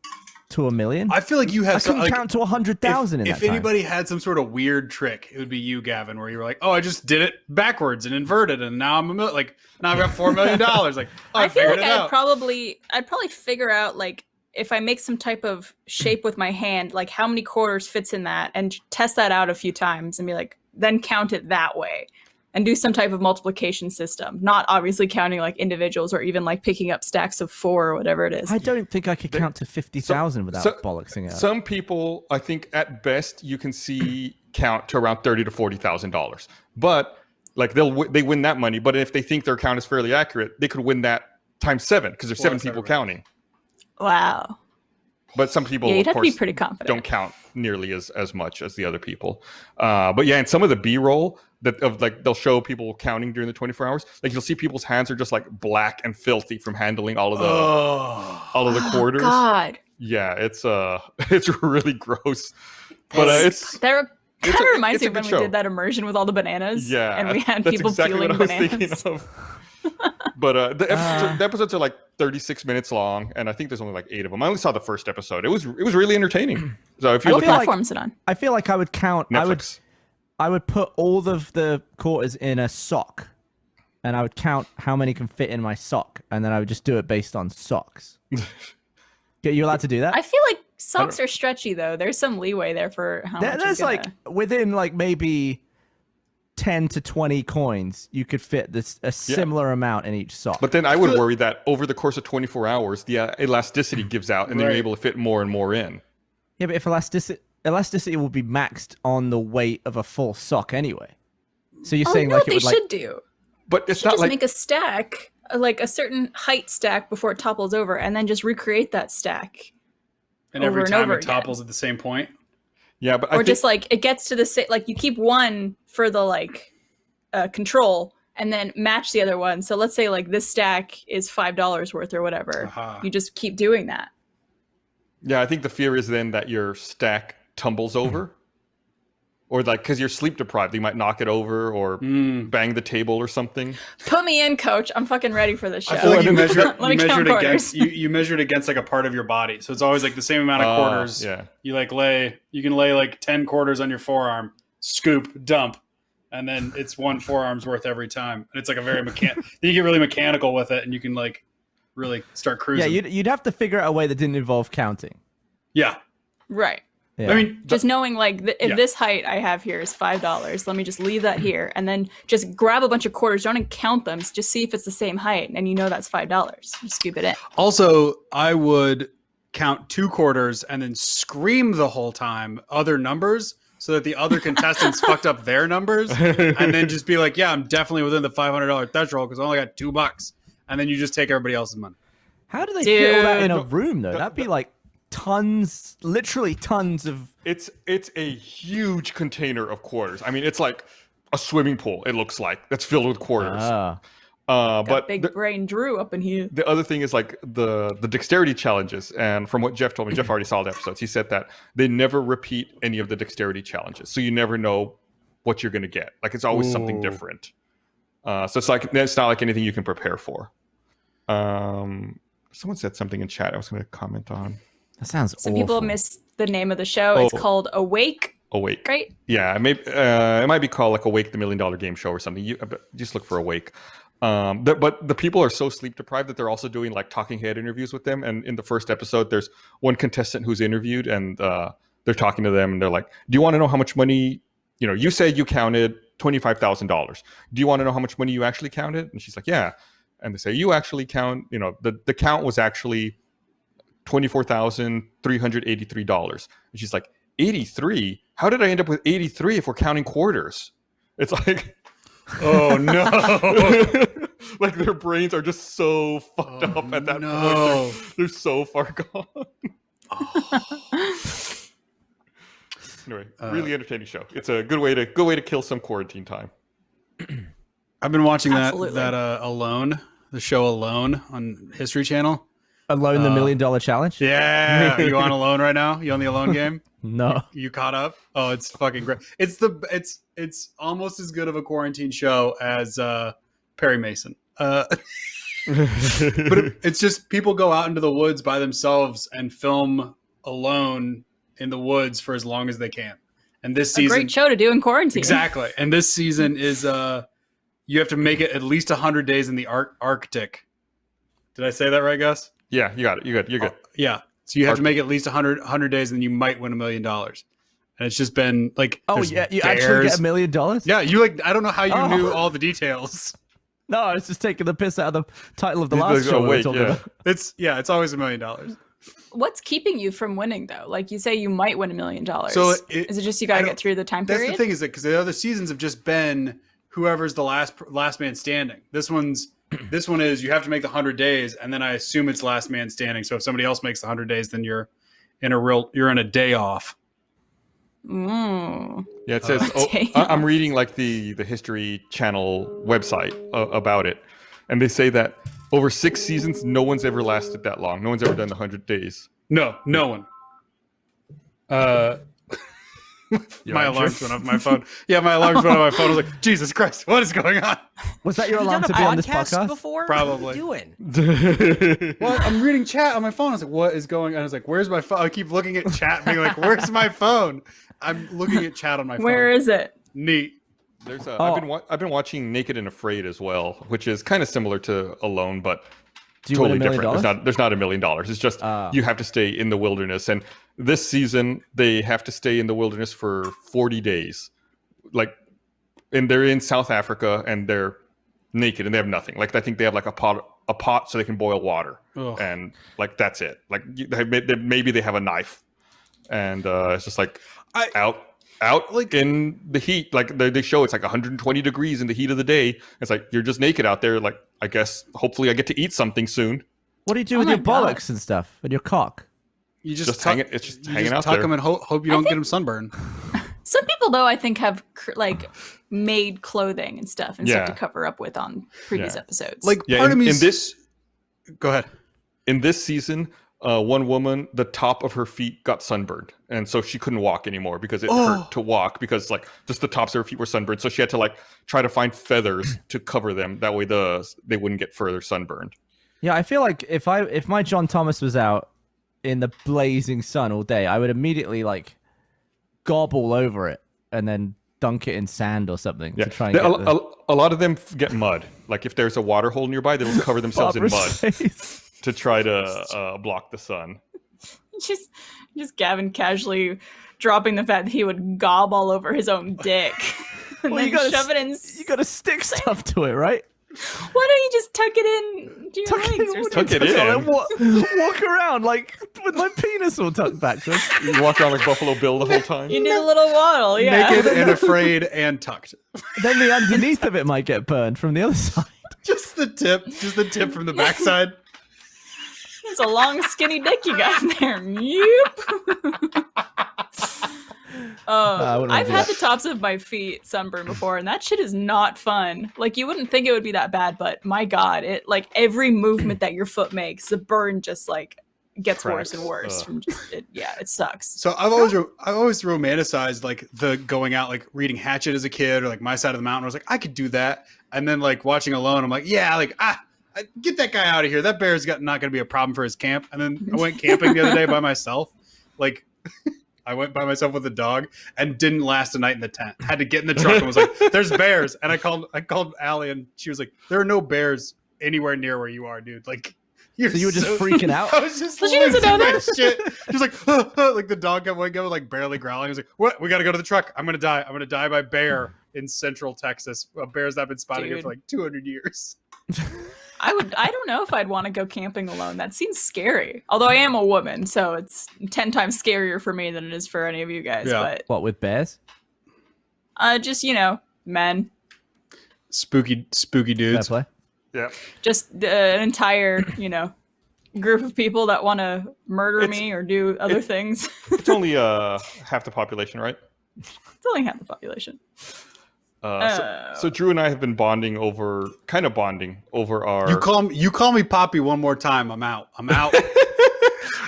to 1 million. I feel like you have. I couldn't count to 100,000 in that If time. anybody had some sort of weird trick, it would be you, Gavin, where you were like, "Oh, I just did it backwards and inverted, and now I'm now I've got $4 million." Like, oh, I feel figured like it out. I'd probably figure out like if I make some type of shape with my hand, like how many quarters fits in that, and test that out a few times and be like, then count it that way. And do some type of multiplication system, not obviously counting like individuals or even like picking up stacks of 4 or whatever it is. I don't think I could count to 50,000 without bollocksing out. Some people, I think, at best you can see count to around $30,000 to $40,000, but like they win that money. But if they think their count is fairly accurate, they could win that times 7 because there's 7 people counting. Wow. But some people, you'd of have course, to be pretty confident. Don't count nearly as much as the other people. But yeah, and some of the B-roll they'll show people counting during the 24 hours. Like you'll see people's hands are just like black and filthy from handling all of the quarters. God. Yeah, it's really gross. But that kind of reminds me of when we did that immersion with all the bananas. Yeah, and we had that's people exactly peeling what I was bananas. thinking of. But the episodes are like 36 minutes long, and I think there's only like 8 of them. I only saw the first episode. It was really entertaining. So if you What look platform is it on? I feel like I would count. Netflix. I would put all of the quarters in a sock, and I would count how many can fit in my sock, and then I would just do it based on socks. Are you allowed to do that? I feel like socks are stretchy though. There's some leeway there for how much. There's like within like maybe 10 to 20 coins, you could fit a similar amount in each sock. But then I would worry that over the course of 24 hours, the elasticity gives out, and then you're able to fit more and more in. Yeah, but if elasticity will be maxed on the weight of a full sock anyway. So you're saying like it would should do. But it's not not just like make a stack, like a certain height stack before it topples over, and then just recreate that stack. And every time it topples at the same point. Yeah, but or just like it gets to the same, like you keep one for the like control, and then match the other one. So let's say like this stack is $5 worth or whatever. You just keep doing that. Yeah, I think the fear is then that your stack tumbles over. Or like, because you're sleep deprived, you might knock it over or bang the table or something. Put me in, coach. I'm fucking ready for this show. I feel like you measured against like a part of your body, so it's always like the same amount of quarters. Yeah, you can lay like 10 quarters on your forearm, scoop, dump, and then it's 1 forearm's worth every time. And it's like a very you get really mechanical with it, and you can like really start cruising. Yeah, you'd have to figure out a way that didn't involve counting. Yeah, right. Yeah. I mean, just knowing like if this height I have here is $5, let me just leave that here and then just grab a bunch of quarters. Don't even count them. Just see if it's the same height, and you know that's $5. Just scoop it in. Also, I would count 2 quarters and then scream the whole time other numbers so that the other contestants fucked up their numbers, and then just be like, "Yeah, I'm definitely within the $500 threshold because I only got $2." And then you just take everybody else's money. How do they fit all that in a room though? That'd be like literally tons of. It's a huge container of quarters. I mean, it's like a swimming pool. It looks like that's filled with quarters. But big brain Drew up in here. The other thing is like the dexterity challenges, and from what Jeff told me, Jeff already saw the episodes. He said that they never repeat any of the dexterity challenges, so you never know what you're going to get. Like it's always something Ooh. different. So it's not like anything you can prepare for. Someone said something in chat I was going to comment on. That sounds Some awful. people miss the name of the show. It's called Awake. Awake. Right? Yeah, it might be called like Awake, the $1 Million Game Show or something. You just look for Awake. But the people are so sleep deprived that they're also doing like talking head interviews with them. And in the first episode, there's one contestant who's interviewed, and they're talking to them, and they're like, "Do you want to know how much money? You said you counted $25,000. Do you want to know how much money you actually counted?" And she's like, "Yeah." And they say, "You actually count. The count was actually $24,383." And she's like, "83? How did I end up with 83 if we're counting quarters?" It's like, Oh no! like their brains are just so fucked up at that no. point. They're so far gone. Anyway, really entertaining show. It's a good way to kill some quarantine time. I've been watching Absolutely. that Alone, the show Alone on History Channel. Alone the $1 Million Challenge? Yeah, you on Alone right now? You on the Alone game? No. You caught up? Oh, it's fucking great. It's almost as good of a quarantine show as Perry Mason. But it's just people go out into the woods by themselves and film alone in the woods for as long as they can. And this A season, great show to do in quarantine. exactly. And this season is you have to make it at least 100 days in the Arctic. Did I say that right, Gus? Yeah, you got it. You're good. Yeah. So you have to make at least 100 days, and then you might win $1 million. And it's just been like, Oh there's yeah, you bears. actually get $1 million? Yeah, I don't know how you knew all the details. No, I was just taking the piss out of the title of the He's last like, show we were "Awake," talking yeah. about. It's always $1 million. What's keeping you from winning though? Like you say, you might win $1 million. So is it just you got to get through the time That's period? the thing, is that because the other seasons have just been whoever's the last man standing. This one is you have to make the 100 days, and then I assume it's last man standing. So if somebody else makes the 100 days, then you're in a day off. Mm. Yeah, it says. Damn. I'm reading like the History Channel website about it, and they say that over 6 seasons, no one's ever lasted that long. No one's ever done the 100 days. No one. My alarms went off my phone. Yeah, my alarms went off my phone. I was like, Jesus Christ, what is going on? Was that your Have you alarm done to a be on this podcast podcast? before? Probably. What are you doing? Well, I'm reading chat on my phone. I was like, what is going on? I was like, where's my phone? I keep looking at chat, being like, where's my phone? I'm looking at chat on my phone. Where is it? Neat. There's Oh. I've been watching Naked and Afraid as well, which is kind of similar to Alone, but Do you win totally $1 million? different. There's not $1 million. It's just you have to stay in the wilderness, and this season they have to stay in the wilderness for 40 days. And they're in South Africa, and they're naked, and they have nothing. Like I think they have like a pot so they can boil water, Ugh. and like that's it. Like maybe they have a knife, and it's just like out like in the heat. Like they show it's like 120 degrees in the heat of the day. It's like you're just naked out there. Like I guess hopefully I get to eat something soon. What do you do Oh with my your God. bollocks and stuff? And your cock? You Just tuck- hang it. It's just you hanging out tuck there. them and hope you don't get them sunburned. Some people though, I think, have made clothing and stuff and Yeah. stuff to cover up with on previous Yeah. episodes. Like Yeah, part of me in this Go ahead. in this season, one woman, the top of her feet got sunburned, and so she couldn't walk anymore because it hurt to walk because like just the tops of her feet were sunburned. So she had to like try to find feathers to cover them. That way they wouldn't get further sunburned. Yeah, I feel like if my John Thomas was out in the blazing sun all day, I would immediately like gobble over it and then dunk it in sand or something Yeah, to try and get a lot of them get mud. Like if there's a water hole nearby, they'll cover themselves in mud face. to try to block the sun. just Gavin casually dropping the fact that he would gob all over his own dick and Well, then you gotta shove it in. You gotta stick stuff to it, right? Why don't you just tuck it in to your Tuck it legs in, or what do you Tuck it something? in. Like, walk around like with my penis all tucked backwards. You walk around like Buffalo Bill the whole time. You need a little waddle, yeah. Naked and afraid and tucked. Then the underneath of it might get burned from the other side. Just the tip from the backside. It's a long, skinny dick you got in there. Yep. I wouldn't I've do had that. the tops of my feet sunburned before, and that shit is not fun. Like, you wouldn't think it would be that bad, but my God, it like every movement that your foot makes, the burn just like gets worse and Cracks. worse from just it. Yeah, it sucks. So I've always romanticized like the going out, like reading Hatchet as a kid, or like My Side of the Mountain. I was like, I could do that. And then like watching Alone, I'm like, yeah, like get that guy out of here. That bear's not going to be a problem for his camp. And then I went camping the other day by myself. Like I went by myself with a dog and didn't last a night in the tent. Had to get in the truck and was like, there's bears. And I called Allie and she was like, there are no bears anywhere near where you are, dude. Like, So you were just freaking out? I was just So she doesn't know losing my that? shit. She's like, like the dog kept going, like barely growling. I was like, what? We got to go to the truck. I'm going to die. I'm going to die by bear in central Texas. A bear's not been spotting here Dude. for like 200 years. I don't know if I'd want to go camping alone. That seems scary. Although I am a woman, so it's 10 times scarier for me than it is for any of you guys. Yeah. What, with bears? But just, men. Spooky Fair dudes. play. Yeah. Just an entire, group of people that want to murder me or do other things. It's only half the population, right? It's only half the population. So Drew and I have been bonding over our. You call me Poppy one more time. I'm out.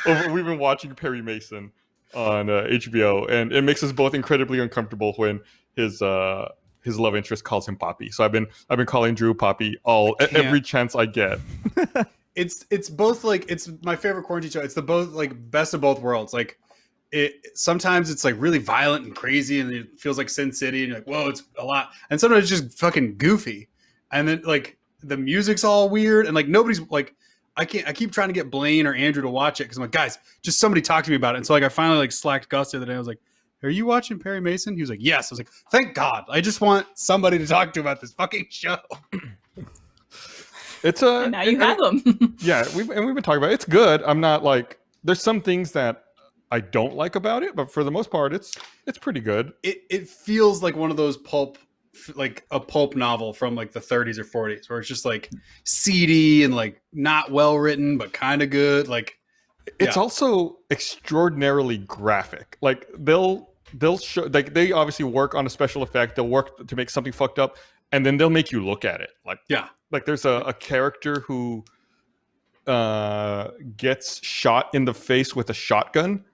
We've been watching Perry Mason on HBO, and it makes us both incredibly uncomfortable when his love interest calls him Poppy. So I've been calling Drew Poppy every chance I get. It's both like, it's my favorite quarantine show. It's the both like best of both worlds. Like sometimes it's like really violent and crazy and it feels like Sin City and you're like, whoa, it's a lot. And sometimes it's just fucking goofy. And then like the music's all weird and like nobody's like, I keep trying to get Blaine or Andrew to watch it because I'm like, guys, just somebody talk to me about it. And so like I finally like slacked Gus the other day. I was like, are you watching Perry Mason? He was like, yes. I was like, thank God. I just want somebody to talk to about this fucking show. It's And now you have them. Yeah, we've been talking about it. It's good. I'm not like, there's some things that I don't like about it, but for the most part, it's pretty good. It feels like one of those like a pulp novel from like the 30s or 40s, where it's just like seedy and like not well written, but kind of good. Like it's also extraordinarily graphic. Like they'll show, like they obviously work on a special effect. They'll work to make something fucked up, and then they'll make you look at it. Like there's a character who gets shot in the face with a shotgun.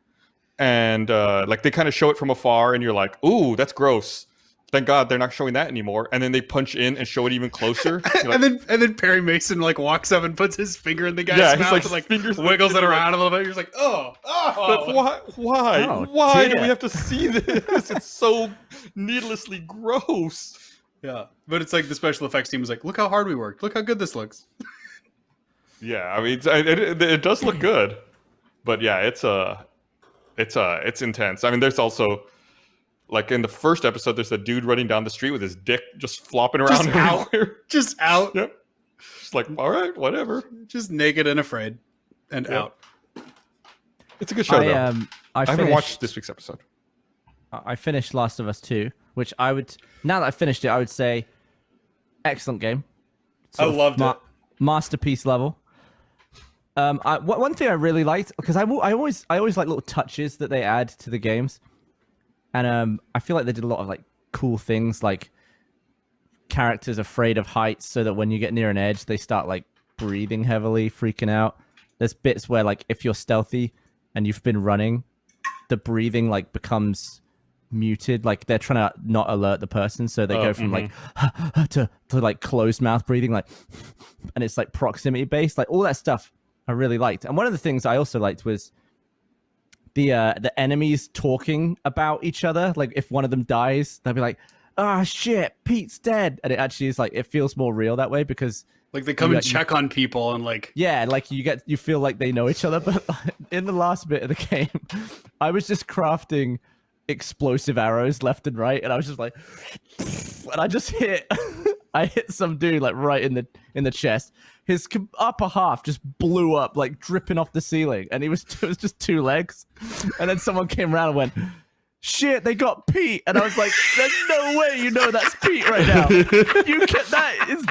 And like they kind of show it from afar and you're like, ooh, that's gross. Thank God they're not showing that anymore. And then they punch in and show it even closer. Like, and then Perry Mason like walks up and puts his finger in the guy's mouth and like wiggles it around a little bit. You're just like, oh. But why? Oh, Why do dear. we have to see this? It's so needlessly gross. Yeah. But it's like the special effects team was like, look how hard we worked. Look how good this looks. Yeah, I mean, it does look good. But yeah, it's intense. I mean, there's also like in the first episode, there's a dude running down the street with his dick just flopping around everywhere. Just out. Yep. Just like, all right, whatever. Just naked and afraid and Yep. out. It's a good show, though. I haven't watched this week's episode. I finished Last of Us 2, which now that I finished it, I would say excellent game. I loved it. Masterpiece level. One thing I really liked, because I always like little touches that they add to the games, and I feel like they did a lot of like cool things, like characters afraid of heights, so that when you get near an edge, they start like breathing heavily, freaking out. There's bits where like if you're stealthy and you've been running, the breathing like becomes muted, like they're trying to not alert the person, so they go from like to like closed mouth breathing, like, and it's like proximity based, like all that stuff I really liked. And one of the things I also liked was the enemies talking about each other. Like if one of them dies, they'll be like, "Ah, shit, Pete's dead," and it actually is like, it feels more real that way, because Like they come and check on people and like, yeah, like you feel like they know each other. But in the last bit of the game, I was just crafting explosive arrows left and right, and I was just like, and I just hit some dude like right in the chest. His upper half just blew up, like dripping off the ceiling, and it was just two legs. And then someone came around and went, "Shit, they got Pete," and I was like, "There's no way you know that's Pete right now. You can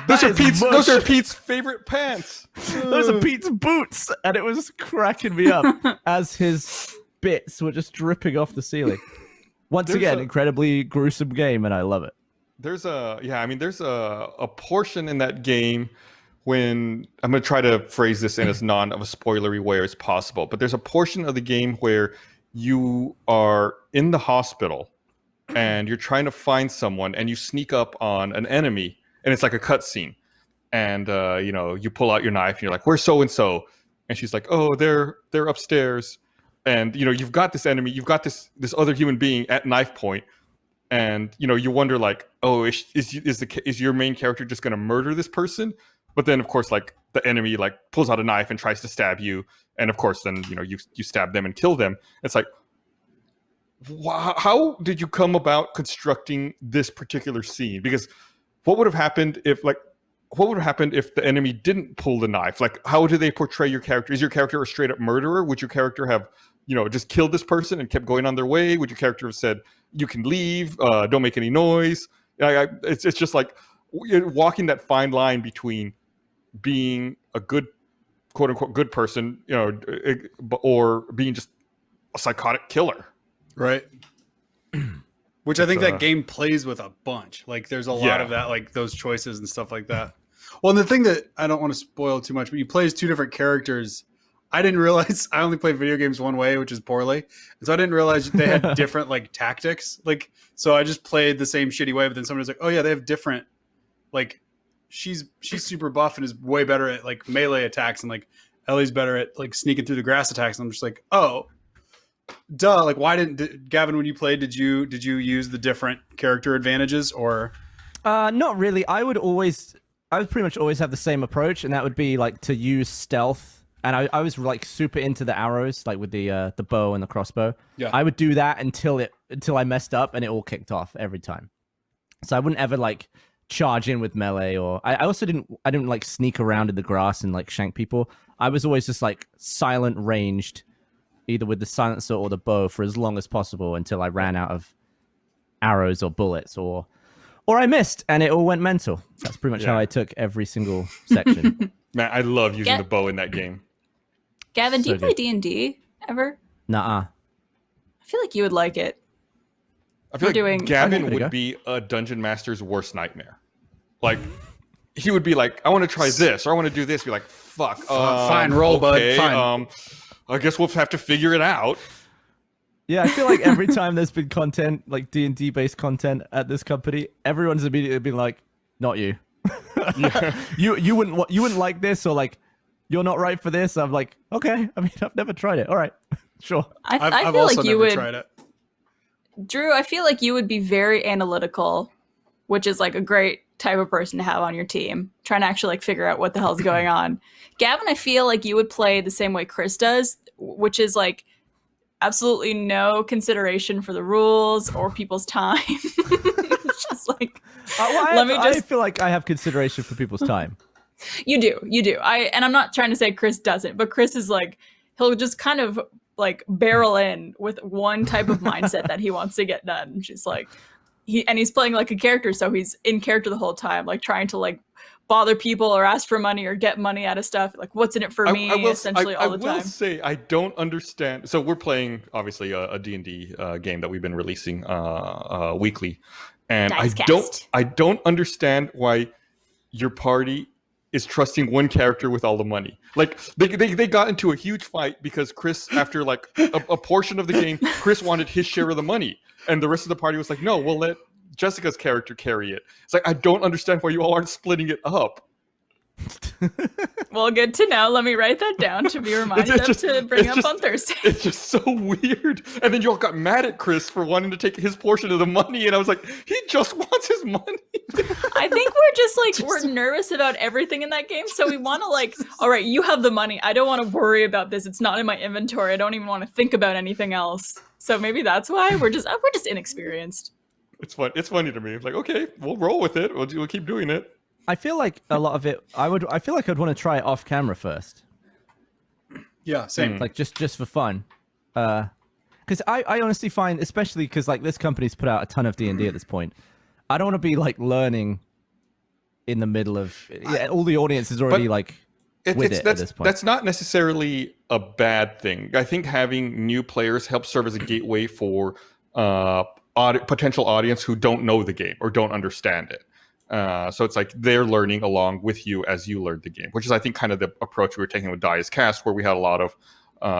Those are Pete's favorite pants. Those are Pete's boots," and it was cracking me up as his bits were just dripping off the ceiling. Once again, incredibly gruesome game, and I love it. There's a portion in that game when I'm going to try to phrase this in as non of a spoilery way as possible, but there's a portion of the game where you are in the hospital and you're trying to find someone, and you sneak up on an enemy, and it's like a cutscene. And you pull out your knife, and you're like, "Where's so and so?" And she's like, "Oh, they're upstairs." And you've got this enemy, you've got this other human being at knife point, and you wonder like, "Oh, is your main character just going to murder this person?" But then, of course, like the enemy like pulls out a knife and tries to stab you, and of course, then you stab them and kill them. It's like, how did you come about constructing this particular scene? Because what would have happened if the enemy didn't pull the knife? Like, how do they portray your character? Is your character a straight up murderer? Would your character have, just killed this person and kept going on their way? Would your character have said, "You can leave, don't make any noise"? It's just like walking that fine line between being a good, quote unquote, good person, or being just a psychotic killer. Right. Which I think that game plays with a bunch. Like there's a lot of that, like those choices and stuff like that. Well, and the thing that I don't want to spoil too much, but you play as two different characters. I didn't realize I only play video games one way, which is poorly. And so I didn't realize they had different like tactics. Like, so I just played the same shitty way, but then somebody's like, "Oh yeah, they have different, like she's super buff and is way better at like melee attacks, and like Ellie's better at like sneaking through the grass attacks." And I'm just like, "Oh, duh!" Like, why didn't Gavin, when you played, did you use the different character advantages or? Not really. I would pretty much always have the same approach, and that would be like to use stealth. And I was like super into the arrows, like with the bow and the crossbow. Yeah. I would do that until I messed up, and it all kicked off every time. So I wouldn't ever like charge in with melee, or I didn't like sneak around in the grass and like shank people. I was always just like silent ranged, either with the silencer or the bow, for as long as possible until I ran out of arrows or bullets, or I missed and it all went mental. That's pretty much how I took every single section. Man, I love using the bow in that game. Gavin, do So you play D&D ever? Nuh-uh. I feel like you would like it. I feel like Gavin Okay. would be a dungeon master's worst nightmare. Like, he would be like, "I want to try this," or "I want to do this." Be like, "Fuck, fine, roll, okay, bud. Fine. I guess we'll have to figure it out." Yeah, I feel like every time there's been content, like D&D based content at this company, everyone's immediately been like, "Not you." You wouldn't like this, or like, "You're not right for this." I'm like, "Okay, I mean, I've never tried it. All right, sure." I I've feel also like you never would, tried it. Drew. I feel like you would be very analytical, which is like a great type of person to have on your team, trying to actually like figure out what the hell's going on. Gavin, I feel like you would play the same way Chris does, which is like absolutely no consideration for the rules or people's time. It's just like, I feel like I have consideration for people's time. You do. And I'm not trying to say Chris doesn't, but Chris is like, he'll just kind of like barrel in with one type of mindset that he wants to get done. Just like he's playing like a character, so he's in character the whole time, like trying to like bother people or ask for money or get money out of stuff. Like, what's in it for me? Essentially, all the time. I will say I don't understand. So we're playing obviously a D&D game that we've been releasing weekly, and I don't understand why your party is trusting one character with all the money. Like they got into a huge fight because Chris, after like a portion of the game, Chris wanted his share of the money, and the rest of the party was like, "No, we'll let Jessica's character carry it." It's like, I don't understand why you all aren't splitting it up. Well, good to know. Let me write that down to be reminded to bring up on Thursday. It's just so weird. And then you all got mad at Chris for wanting to take his portion of the money, and I was like, he just wants his money. I think we're just like, we're nervous about everything in that game, so we want to like, all right, you have the money. I don't want to worry about this. It's not in my inventory. I don't even want to think about anything else. So maybe that's why we're just inexperienced. It's fun. It's funny to me. It's like, okay, we'll roll with it. We'll keep doing it. I feel like a lot of it. I feel like I'd want to try it off camera first. Yeah, same. Like just for fun. Because I honestly find, especially because like this company's put out a ton of D&D at this point, I don't want to be like learning in the middle of all the audience is already like with it at this point. That's not necessarily a bad thing. I think having new players helps serve as a gateway for potential audience who don't know the game or don't understand it. So it's like they're learning along with you as you learn the game, which is, I think, kind of the approach we were taking with Dice Cast, where we had a lot of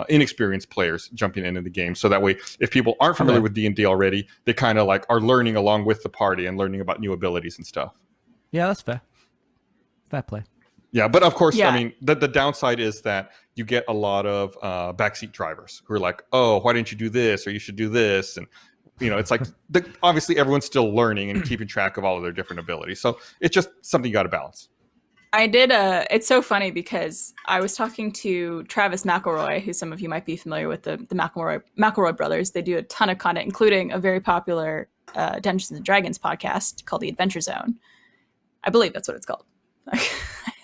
inexperienced players jumping into the game. So that way, if people aren't familiar with D&D already, they kind of like are learning along with the party and learning about new abilities and stuff. Yeah, that's fair. Fair play. Yeah, but of course, Yeah. I mean, the downside is that you get a lot of backseat drivers who are like, oh, why didn't you do this? Or you should do this. And, it's like, obviously everyone's still learning and keeping track of all of their different abilities. So it's just something you got to balance. I did it's so funny because I was talking to Travis McElroy, who some of you might be familiar with, the McElroy brothers. They do a ton of content, including a very popular Dungeons and Dragons podcast called The Adventure Zone. I believe that's what it's called.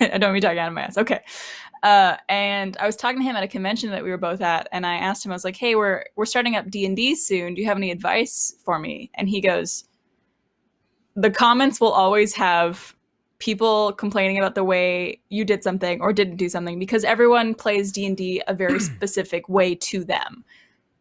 I don't mean talking out of my ass. Okay. And I was talking to him at a convention that we were both at, and I asked him, I was like, hey, we're starting up D&D soon. Do you have any advice for me? And he goes, the comments will always have people complaining about the way you did something or didn't do something, because everyone plays D&D a very specific way to them.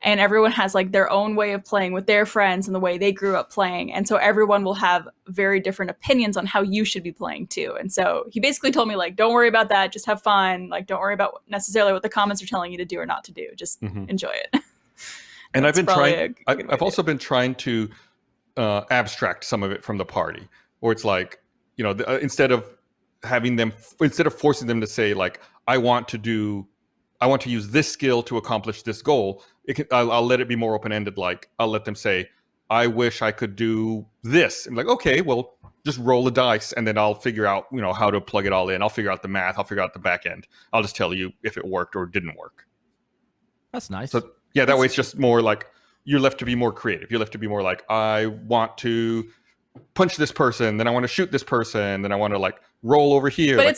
And everyone has like their own way of playing with their friends and the way they grew up playing. And so everyone will have very different opinions on how you should be playing too. And so he basically told me, like, don't worry about that. Just have fun. Like, don't worry about necessarily what the comments are telling you to do or not to do. Just enjoy it. And I've That's also been trying to abstract some of it from the party, where it's like, instead of forcing them to say, like, I want to use this skill to accomplish this goal. I'll let it be more open-ended. Like, I'll let them say, I wish I could do this. I'm like, okay, well, just roll the dice, and then I'll figure out, how to plug it all in. I'll figure out the math. I'll figure out the back end. I'll just tell you if it worked or didn't work. That's nice. So yeah, that way it's just more like you're left to be more creative. You're left to be more like, I want to punch this person, then I want to shoot this person, then I want to like roll over here. But like,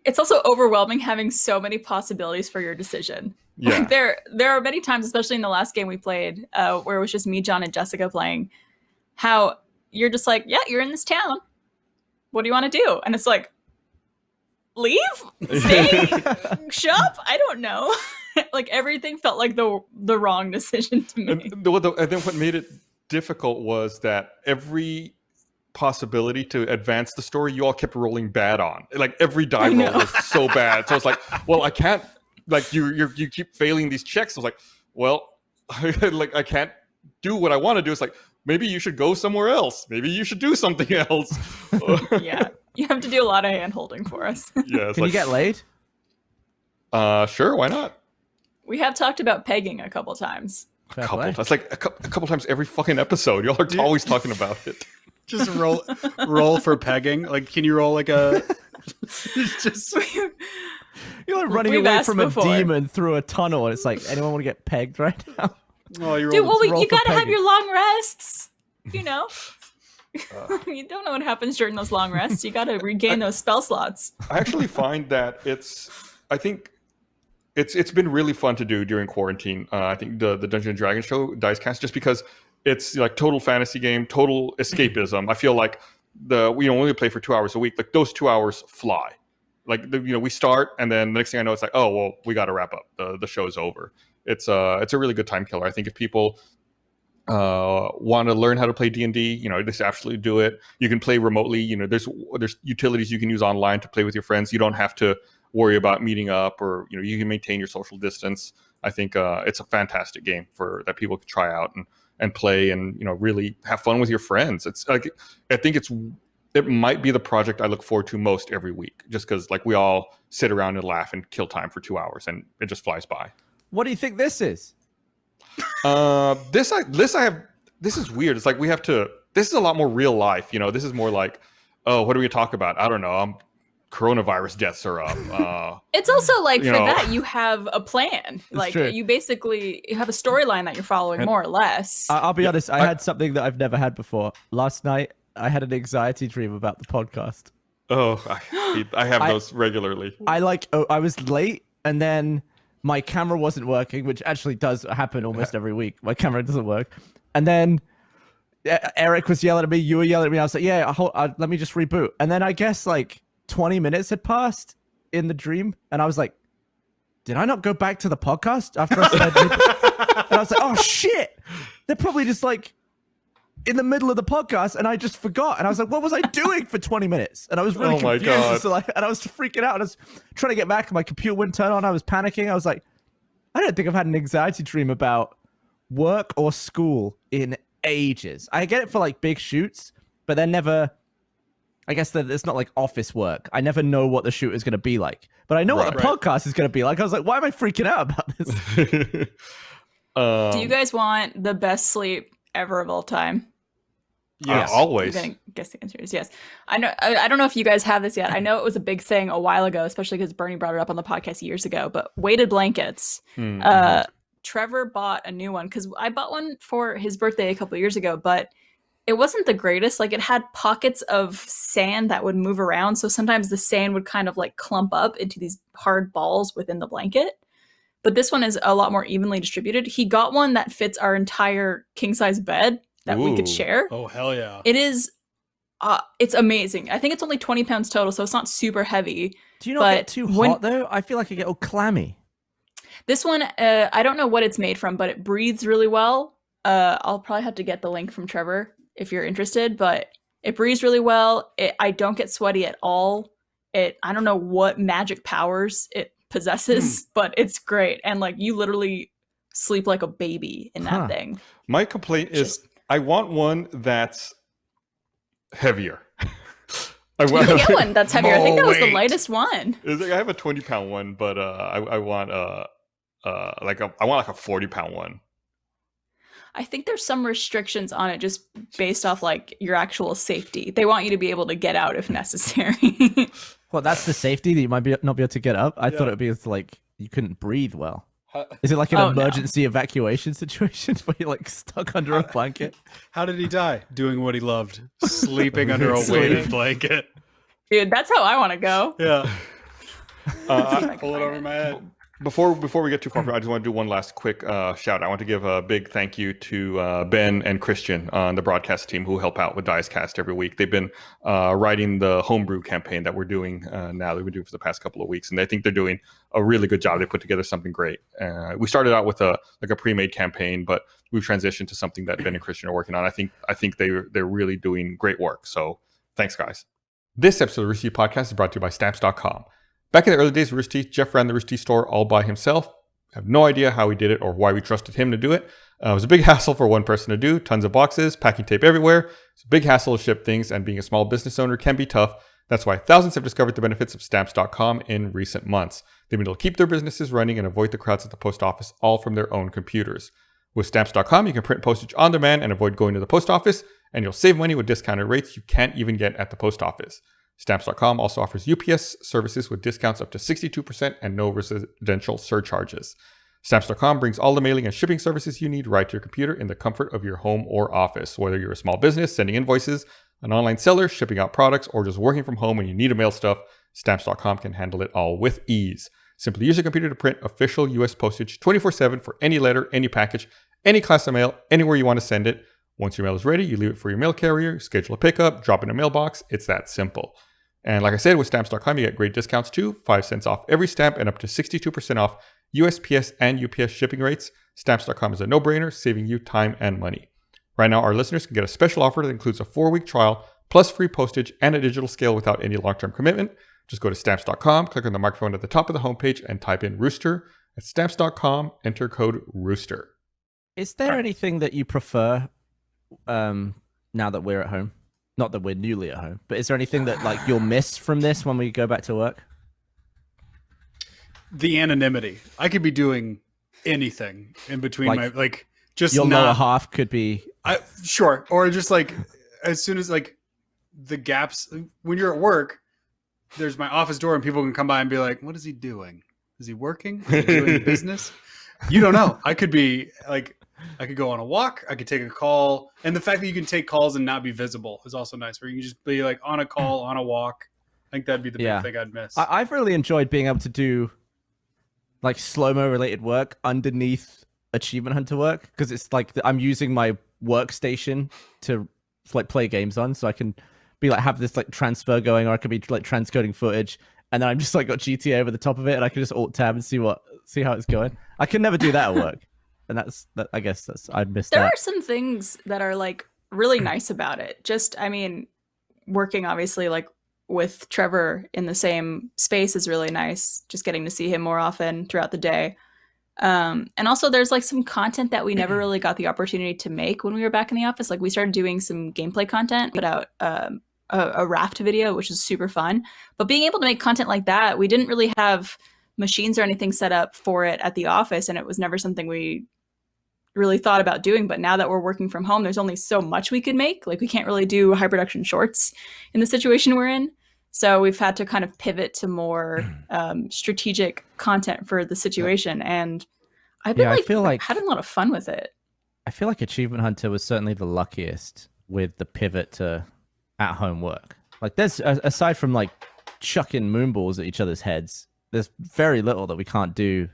it's also overwhelming having so many possibilities for your decision. Yeah. Like there are many times, especially in the last game we played, where it was just me, John, and Jessica playing, how you're just like, yeah, you're in this town. What do you want to do? And it's like, leave? Stay? Shop? I don't know. Like, everything felt like the wrong decision to me. And then what made it difficult was that every possibility to advance the story, you all kept rolling bad on. Like, every die roll was so bad. So it's like, well, I can't, like, you keep failing these checks. I was like, well, like, I can't do what I want to do. It's like, maybe you should go somewhere else. Maybe you should do something else. Yeah. You have to do a lot of hand holding for us. Yeah. Can you get laid? Sure, why not? We have talked about pegging a couple times. Fair play. That's like a couple times every fucking episode. Y'all are always talking about it. Just roll for pegging. Like, can you roll like a? Just You're like running We've away asked from before. a demon through a tunnel, and it's like, anyone want to get pegged right now? oh, you Dude, roll. well, roll you for gotta have pegging. your long rests. You know? You don't know what happens during those long rests. You gotta regain those spell slots. I actually find that I think it's been really fun to do during quarantine. I think the Dungeons and Dragons show, Dice Cast, just because it's like total fantasy game, total escapism. I feel like we only play for 2 hours a week. Like, those 2 hours fly. Like, we start, and then the next thing I know, it's like, oh well, we got to wrap up. The show's over. It's a really good time killer. I think if people want to learn how to play D&D, just absolutely do it. You can play remotely. There's utilities you can use online to play with your friends. You don't have to worry about meeting up, or you can maintain your social distance. I think it's a fantastic game that people can try out and play, and really have fun with your friends. It's like, I think it might be the project I look forward to most every week, just because like we all sit around and laugh and kill time for 2 hours, and it just flies by. What do you think this is? This is weird. It's like this is a lot more real life. This is more like, oh, what do we talk about? I don't know. Coronavirus deaths are up. It's also like, for that, you have a plan. Like, true. you basically have a storyline that you're following, more or less. I'll be honest, I had something that I've never had before. Last night, I had an anxiety dream about the podcast. Oh, I have those regularly. I was late, and then my camera wasn't working, which actually does happen almost every week. My camera doesn't work. And then Eric was yelling at me, you were yelling at me. I was like, yeah, let me just reboot. And then I guess like 20 minutes had passed in the dream, and I was like, did I not go back to the podcast after I said and I was like, oh shit, they're probably just like in the middle of the podcast and I just forgot. And I was like, what was I doing for 20 minutes? And I was really Oh my confused. God. So and I was freaking out. And I was trying to get back. My computer wouldn't turn on. I was panicking. I was like, I don't think I've had an anxiety dream about work or school in ages. I get it for like big shoots, but they're never, I guess that it's not like office work. I never know what the shoot is going to be like, but I know what the podcast is going to be like. I was like, why am I freaking out about this? Do you guys want the best sleep ever of all time? Yes. Always. I'm gonna guess the answer is yes. I know. I don't know if you guys have this yet. I know it was a big thing a while ago, especially because Bernie brought it up on the podcast years ago. But weighted blankets. Trevor bought a new one because I bought one for his birthday a couple of years ago, but it wasn't the greatest. Like, it had pockets of sand that would move around, so sometimes the sand would kind of like clump up into these hard balls within the blanket. But this one is a lot more evenly distributed. He got one that fits our entire king size bed that we could share. Oh, hell yeah. It is, it's amazing. I think it's only 20 pounds total, so it's not super heavy. Do you not get too hot though? I feel like I get all clammy. This one, I don't know what it's made from, but it breathes really well. I'll probably have to get the link from Trevor if you're interested, but it breathes really well. I don't get sweaty at all. I don't know what magic powers it possesses, but it's great. And like, you literally sleep like a baby in that thing. My complaint is I want one that's heavier. You can get one that's heavier. I think that was the lightest one. I have a 20-pound one, but I want like a 40-pound one. I think there's some restrictions on it just based off like your actual safety. They want you to be able to get out if necessary. Well, that's the safety that you might not be able to get up. I thought it would be like you couldn't breathe well. Is it like an emergency evacuation situation where you're like stuck under a blanket? How did he die? Doing what he loved, sleeping under a weighted blanket. Dude, that's how I want to go. Yeah. Pull it over my head. Before we get too far, I just want to do one last quick shout. I want to give a big thank you to Ben and Christian on the broadcast team who help out with Diecast every week. They've been writing the homebrew campaign that we're doing now, that we've been doing for the past couple of weeks, and I think they're doing a really good job. They put together something great. We started out with a pre-made campaign, but we've transitioned to something that Ben and Christian are working on. I think they're really doing great work. So thanks, guys. This episode of the Rooster Teeth Podcast is brought to you by Stamps.com. Back in the early days of Rooster Teeth, Jeff ran the Rooster Teeth store all by himself. I have no idea how he did it or why we trusted him to do it. It was a big hassle for one person to do. Tons of boxes, packing tape everywhere. It's a big hassle to ship things, and being a small business owner can be tough. That's why thousands have discovered the benefits of Stamps.com in recent months. They've been able to keep their businesses running and avoid the crowds at the post office, all from their own computers. With Stamps.com, you can print postage on demand and avoid going to the post office, and you'll save money with discounted rates you can't even get at the post office. Stamps.com also offers UPS services with discounts up to 62% and no residential surcharges. Stamps.com brings all the mailing and shipping services you need right to your computer in the comfort of your home or office. Whether you're a small business sending invoices, an online seller shipping out products, or just working from home when you need to mail stuff, Stamps.com can handle it all with ease. Simply use your computer to print official US postage 24/7 for any letter, any package, any class of mail, anywhere you want to send it. Once your mail is ready, you leave it for your mail carrier, schedule a pickup, drop it in a mailbox. It's that simple. And like I said, with Stamps.com, you get great discounts too. 5 cents off every stamp and up to 62% off USPS and UPS shipping rates. Stamps.com is a no-brainer, saving you time and money. Right now, our listeners can get a special offer that includes a 4-week trial, plus free postage and a digital scale without any long-term commitment. Just go to Stamps.com, click on the microphone at the top of the homepage, and type in Rooster. At Stamps.com, enter code Rooster. Is there anything that you prefer now that we're at home? Not that we're newly at home, but is there anything that like you'll miss from this when we go back to work? The anonymity. I could be doing anything in between just your not, lower half could be sure, or just like as soon as like the gaps when you're at work, there's my office door and people can come by and be like, "What is he doing? Is he working? Is he doing business?" You don't know. I could be like. I could go on a walk. I could take a call. And the fact that you can take calls and not be visible is also nice, where you can just be like on a call, on a walk. I think that'd be the big thing I'd miss. I've really enjoyed being able to do like slow-mo related work underneath Achievement Hunter work, because it's like I'm using my workstation to like play games on, so I can be like have this like transfer going, or I could be like transcoding footage, and then I'm just like got GTA over the top of it, and I can just alt tab and see how it's going. I can never do that at work. And I guess I'd miss that. There are some things that are like really nice about it. Just, I mean, working obviously like with Trevor in the same space is really nice. Just getting to see him more often throughout the day. And also there's like some content that we never really got the opportunity to make when we were back in the office. Like we started doing some gameplay content, put out a raft video, which is super fun. But being able to make content like that, we didn't really have machines or anything set up for it at the office, and it was never something we really thought about doing. But now that we're working from home, there's only so much we can make. Like we can't really do high production shorts in the situation we're in. So we've had to kind of pivot to more strategic content for the situation. And I've been I feel like having a lot of fun with it. I feel like Achievement Hunter was certainly the luckiest with the pivot to at-home work. Like there's, aside from like chucking moonballs at each other's heads, there's very little that we can't do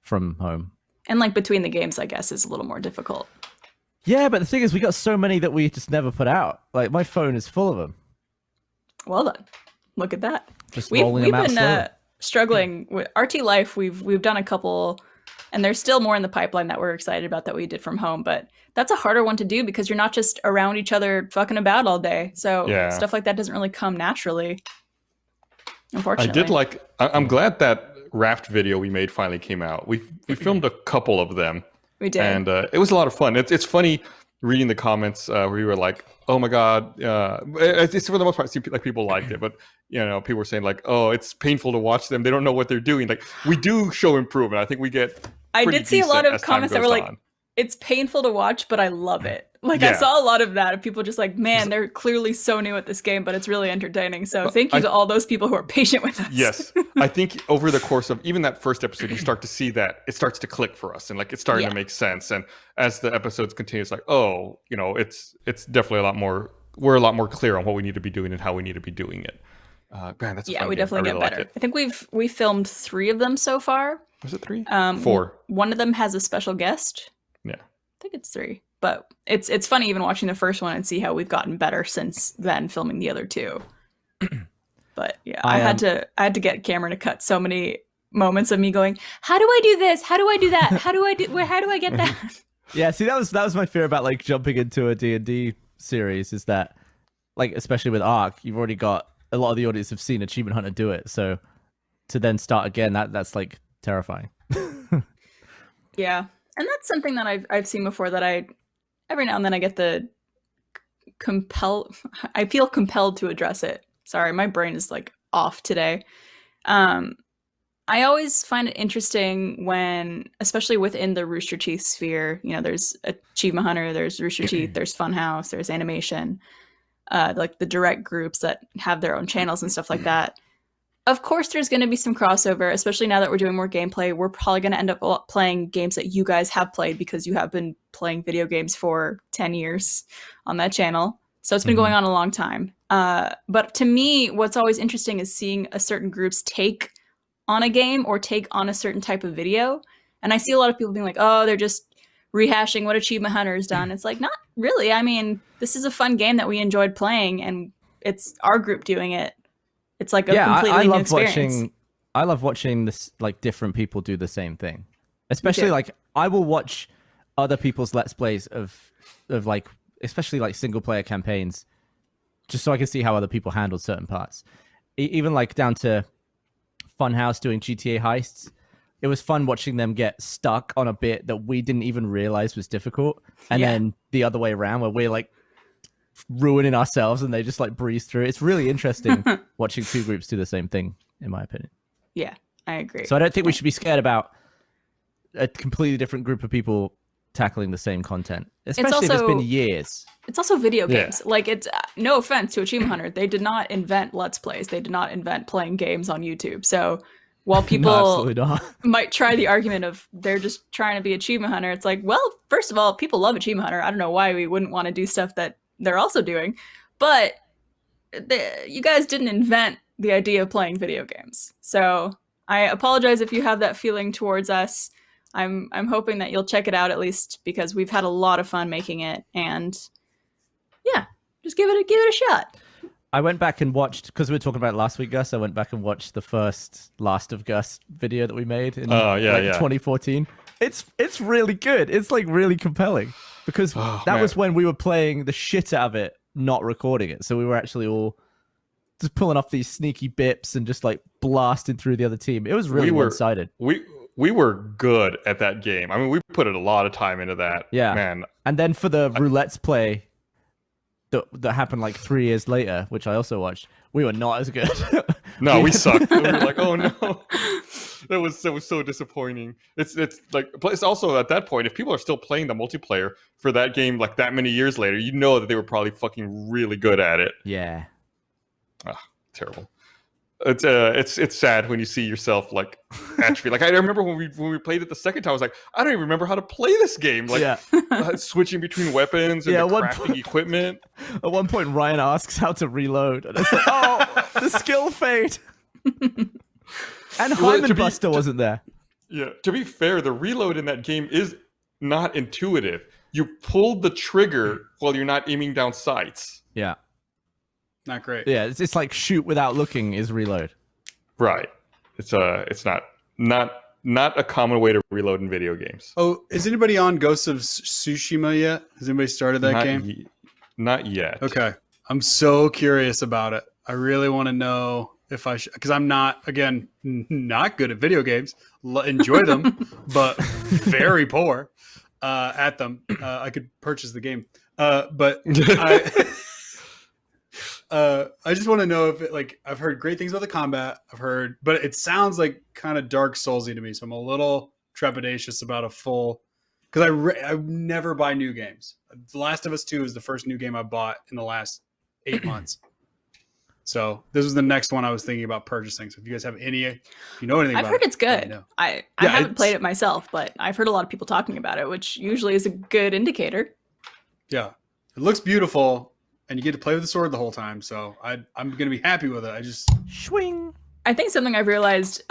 from home. And like between the games, I guess, is a little more difficult. Yeah, but the thing is, we got so many that we just never put out. Like my phone is full of them. Well done. Look at that. Just We've rolling them out been slowly. struggling with RT Life. We've done a couple, and there's still more in the pipeline that we're excited about that we did from home. But that's a harder one to do because you're not just around each other fucking about all day. So stuff like that doesn't really come naturally. Unfortunately, I'm glad that raft video we made finally came out. We filmed a couple of them. We did, and it was a lot of fun. It's funny reading the comments where we were like, "Oh my god!" It's for the most part, like people liked it, but people were saying like, "Oh, it's painful to watch them. They don't know what they're doing." Like we do show improvement. I think we get. I did see a lot of as time comments that goes were like, on. "It's painful to watch, but I love it." Like I saw a lot of that of people just like, "Man, they're clearly so new at this game, but it's really entertaining." So thank you to all those people who are patient with us. Yes, I think over the course of even that first episode, you start to see that it starts to click for us, and like it's starting to make sense. And as the episodes continue, it's like, oh, it's definitely a lot more. We're a lot more clear on what we need to be doing and how we need to be doing it. Man, that's a fun we game. definitely I really get better. like it. I think we filmed 3 of them so far. Was it 3? 4. One of them has a special guest. Yeah, I think it's 3. But it's funny even watching the first one and see how we've gotten better since then filming the other 2. But yeah, I had to get Cameron to cut so many moments of me going, "How do I do this? How do I do that? How do I get that?" Yeah, see that was my fear about like jumping into a D&D series is that like especially with Ark, you've already got a lot of the audience have seen Achievement Hunter do it. So to then start again, that's like terrifying. Yeah. And that's something that I've seen before that I every now and then I get the I feel compelled to address it. Sorry, my brain is like off today. I always find it interesting when, especially within the Rooster Teeth sphere, there's Achievement Hunter, there's Rooster Teeth, there's Funhouse, there's animation, like the direct groups that have their own channels and stuff like that. Of course, there's going to be some crossover, especially now that we're doing more gameplay. We're probably going to end up playing games that you guys have played because you have been playing video games for 10 years on that channel. So it's been going on a long time. But to me, what's always interesting is seeing a certain group's take on a game or take on a certain type of video. And I see a lot of people being like, "Oh, they're just rehashing what Achievement Hunter has done." It's like, not really. I mean, this is a fun game that we enjoyed playing, and it's our group doing it. It's like a completely new experience. I love watching this, like different people do the same thing. Especially like I will watch other people's Let's Plays of like, especially like single player campaigns, just so I can see how other people handle certain parts. Even like down to Funhouse doing GTA heists. It was fun watching them get stuck on a bit that we didn't even realize was difficult. And then the other way around where we're like ruining ourselves and they just like breeze through. It's really interesting watching 2 groups do the same thing, in my opinion. Yeah, I agree. So I don't think we should be scared about a completely different group of people tackling the same content, especially if it's been years. It's also video games. Like, it's no offense to Achievement Hunter. They did not invent Let's Plays. They did not invent playing games on YouTube. So while people might try the argument of they're just trying to be Achievement Hunter, it's like, well, first of all, people love Achievement Hunter. I don't know why we wouldn't want to do stuff that they're also doing. But you guys didn't invent the idea of playing video games. So I apologize if you have that feeling towards us. I'm hoping that you'll check it out at least because we've had a lot of fun making it, and yeah, just give it a shot. I went back and watched, because we were talking about it last week, Gus. I went back and watched the first Last of Gus video that we made in 2014. It's really good. It's like really compelling. because Oh, that man. was when we were playing the shit out of it, not recording it. So we were actually all just pulling off these sneaky bips and just like blasting through the other team. It was really one-sided. We were good at that game. I mean, we put a lot of time into that. Yeah. Man. And then for the roulette's play that happened like 3 years later, which I also watched, we were not as good. No, we sucked. We were like, oh no. That was so disappointing. It's like, it's also at that point, if people are still playing the multiplayer for that game like that many years later, you know that they were probably fucking really good at it. Yeah. Terrible. It's sad when you see yourself like atrophy. Like I remember when we played it the second time, I was like, I don't even remember how to play this game. Like switching between weapons and the crafting equipment. At one point, Ryan asks how to reload, and it's like, oh, the skill fade. And Hyman Buster wasn't there. Yeah. To be fair, the reload in that game is not intuitive. You pulled the trigger while you're not aiming down sights. Yeah. Not great. Yeah, it's like shoot without looking is reload. Right. It's not a common way to reload in video games. Oh, is anybody on Ghost of Tsushima yet? Has anybody started that game? Not yet. Okay. I'm so curious about it. I really want to know if I should, because I'm not, again, not good at video games. Enjoy them, but very poor at them. I could purchase the game. But I just want to know if it, like, I've heard great things about the combat. But it sounds like kind of Dark Soulsy to me. So I'm a little trepidatious about a full, because I never buy new games. The Last of Us 2 is the first new game I bought in the last 8 months. So this was the next one I was thinking about purchasing. So if you guys have any, if you know anything I've about heard it, it's good. I haven't played it myself, but I've heard a lot of people talking about it, which usually is a good indicator. Yeah, it looks beautiful, and you get to play with the sword the whole time. So I'm going to be happy with it. I just Swing. I think something I've realized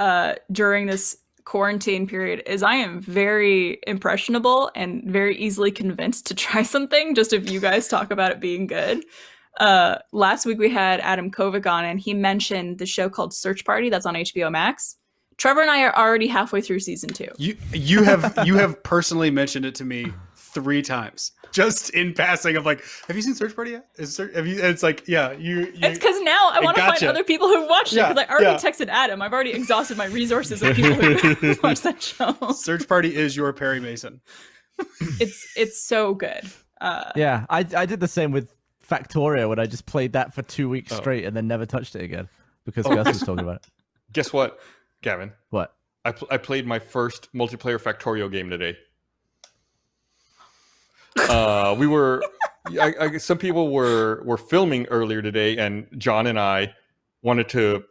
during this quarantine period is I am very impressionable and very easily convinced to try something just if you guys talk about it being good. Last week we had Adam Kovic on, and he mentioned the show called Search Party that's on HBO Max. Trevor and I are already halfway through season 2. You have personally mentioned it to me 3 times, just in passing. Of like, have you seen Search Party yet? It's like, yeah, it's because now I want to find other people who've watched it, because I already texted Adam. I've already exhausted my resources of people who watched that show. Search Party is your Perry Mason. It's so good. Yeah, I did the same with Factorio when I just played that for 2 weeks straight and then never touched it again because Gus was talking about it. Guess what, Gavin? What? I played my first multiplayer Factorio game today. We were, some people were filming earlier today, and John and I wanted to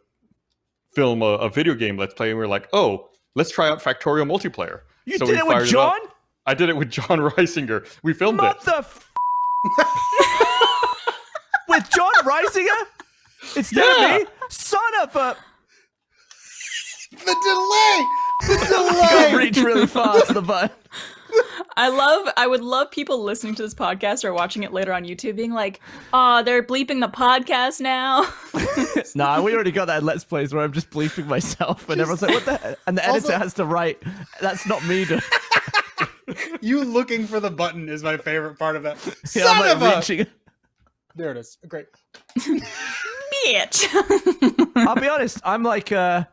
film a video game Let's Play, and we were like, oh, let's try out Factorio multiplayer. You did it with John? I did it with John Reisinger. We filmed it. With John Reisinger? Instead of me? Son of a... The delay! You gotta reach really fast to the button. I would love people listening to this podcast or watching it later on YouTube being like, oh, they're bleeping the podcast now. Nah, we already got that in Let's Plays where I'm just bleeping myself and everyone's like, what the heck? And the editor has to write, that's not me. You looking for the button is my favorite part of that. Yeah, I'm like reaching. There it is. Great. Bitch. I'll be honest, I'm like 9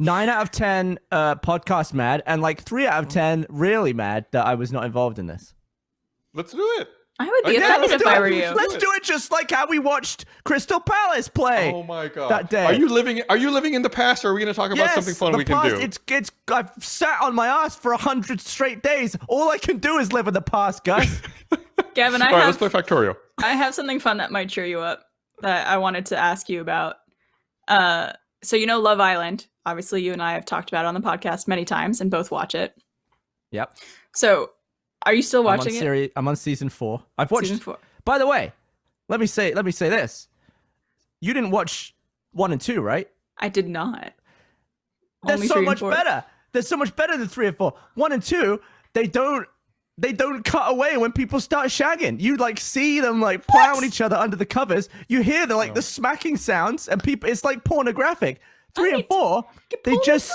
out of 10 podcast mad, and like 3 out of 10 really mad that I was not involved in this. Let's do it. I would be offended if I were you. Let's do it just like how we watched Crystal Palace play. Oh my god! That day. Are you living in the past, or are we going to talk about something fun we can do? It's. I've sat on my ass for 100 straight days. All I can do is live in the past, guys. Gavin, All right, let's play Factorio. I have something fun that might cheer you up that I wanted to ask you about. So you know Love Island. Obviously, you and I have talked about it on the podcast many times and both watch it. Yep. So, are you still watching it? I'm on season 4. I've watched season 4. By the way, let me say this. You didn't watch 1 and 2, right? I did not. They're Only so 3 and much 4. better. They're so much better than 3 and 4. 1 and 2, they don't cut away when people start shagging. You like see them like plowing each other under the covers. You hear the the smacking sounds, and people. It's like pornographic. 3 and 4, they just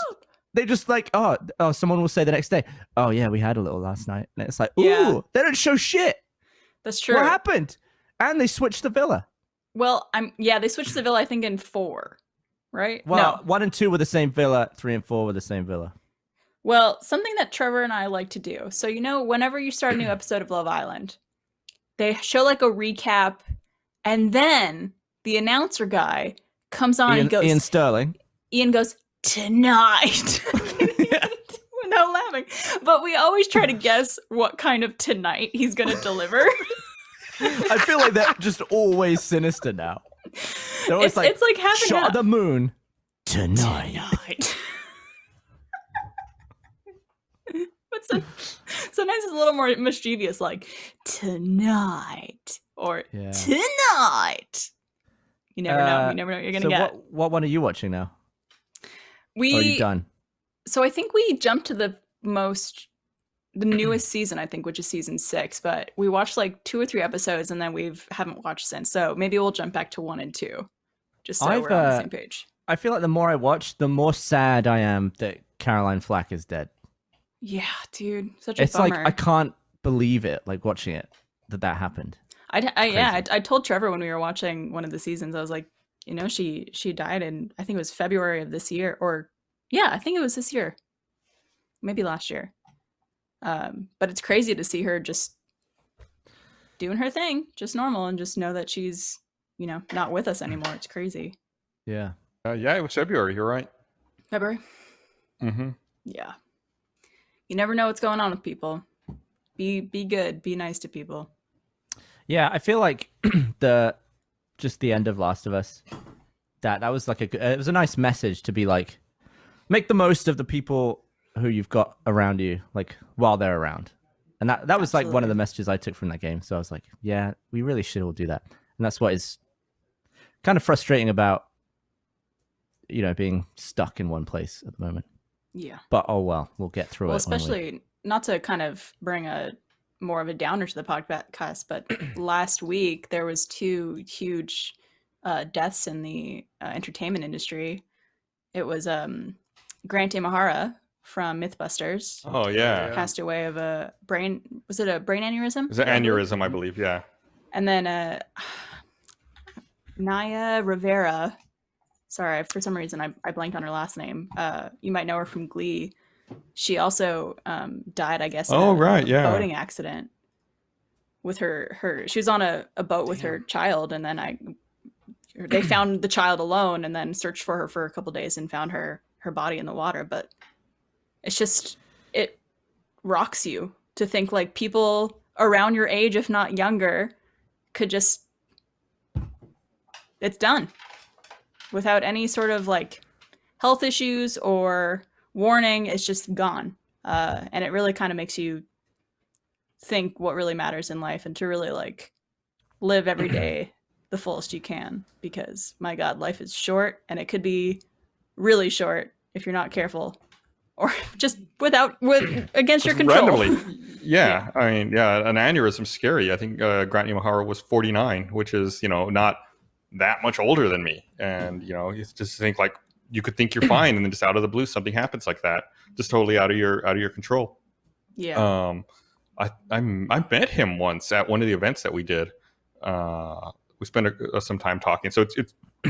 they just like, oh, someone will say the next day, oh yeah, we had a little last night, and it's like, ooh, Yeah. they don't show shit. That's true. What happened? And they switched the villa. Well, they switched the villa, I think, in 4, right? Well, No. 1 and 2 were the same villa, 3 and 4 were the same villa. Well, something that Trevor and I like to do. So, whenever you start a new episode of Love Island, they show like a recap, and then the announcer guy comes on and goes, Ian Sterling. Ian goes, tonight. Without laughing. But we always try to guess what kind of tonight he's going to deliver. I feel like they're just always sinister now. They're always It's like having shot of the moon tonight. But sometimes it's a little more mischievous, like tonight or Yeah. tonight. You never know. You never know what you're gonna get. What one are you watching now? Or are you We done? So I think we jumped to the newest season, I think, which is season 6. But we watched like 2 or 3 episodes, and then haven't watched since. So maybe we'll jump back to 1 and 2, just so we're on the same page. I feel like the more I watch, the more sad I am that Caroline Flack is dead. Yeah, dude, such a It's bummer. like I can't believe it. Like watching it, that happened. I told Trevor when we were watching one of the seasons, I was like, she died in, I think it was February of this year, or yeah, I think it was this year, maybe last year. But it's crazy to see her just doing her thing, just normal, and just know that she's, not with us anymore. It's crazy. Yeah. Yeah, it was February. You're right. February. Mm-hmm. Yeah. You never know what's going on with people. Be good. Be nice to people. Yeah, I feel like the end of Last of Us, that was like it was a nice message to be like, make the most of the people who you've got around you, like while they're around. And that was like one of the messages I took from that game. So I was like, yeah, we really should all do that. And that's what is kind of frustrating about, being stuck in one place at the moment. Yeah. But oh well, we'll get through it. Especially not to kind of bring more of a downer to the podcast, but last week there was 2 huge deaths in the entertainment industry. It was Grant Imahara from Mythbusters. Oh yeah. Passed away of a brain. Was it a brain aneurysm? It's an aneurysm, I believe. Yeah. And then Naya Rivera. Sorry, for some reason I blanked on her last name. You might know her from Glee. She also died, I guess, in a boating accident with her. She was on a boat with her child, and then they found the child alone, and then searched for her for a couple days and found her body in the water. But it's just, it rocks you to think like people around your age, if not younger, could just, it's done without any sort of like health issues or warning. It's just gone. And it really kind of makes you think what really matters in life, and to really like live every day the fullest you can, because my God, life is short, and it could be really short if you're not careful, or just against your control. Randomly. Yeah. I mean, yeah, an aneurysm's scary. I think Grant Imahara was 49, which is, not that much older than me. And, you just think like, you could think you're fine, and then just out of the blue, something happens like that, just totally out of your control. Yeah. I met him once at one of the events that we did. We spent some time talking. So it's I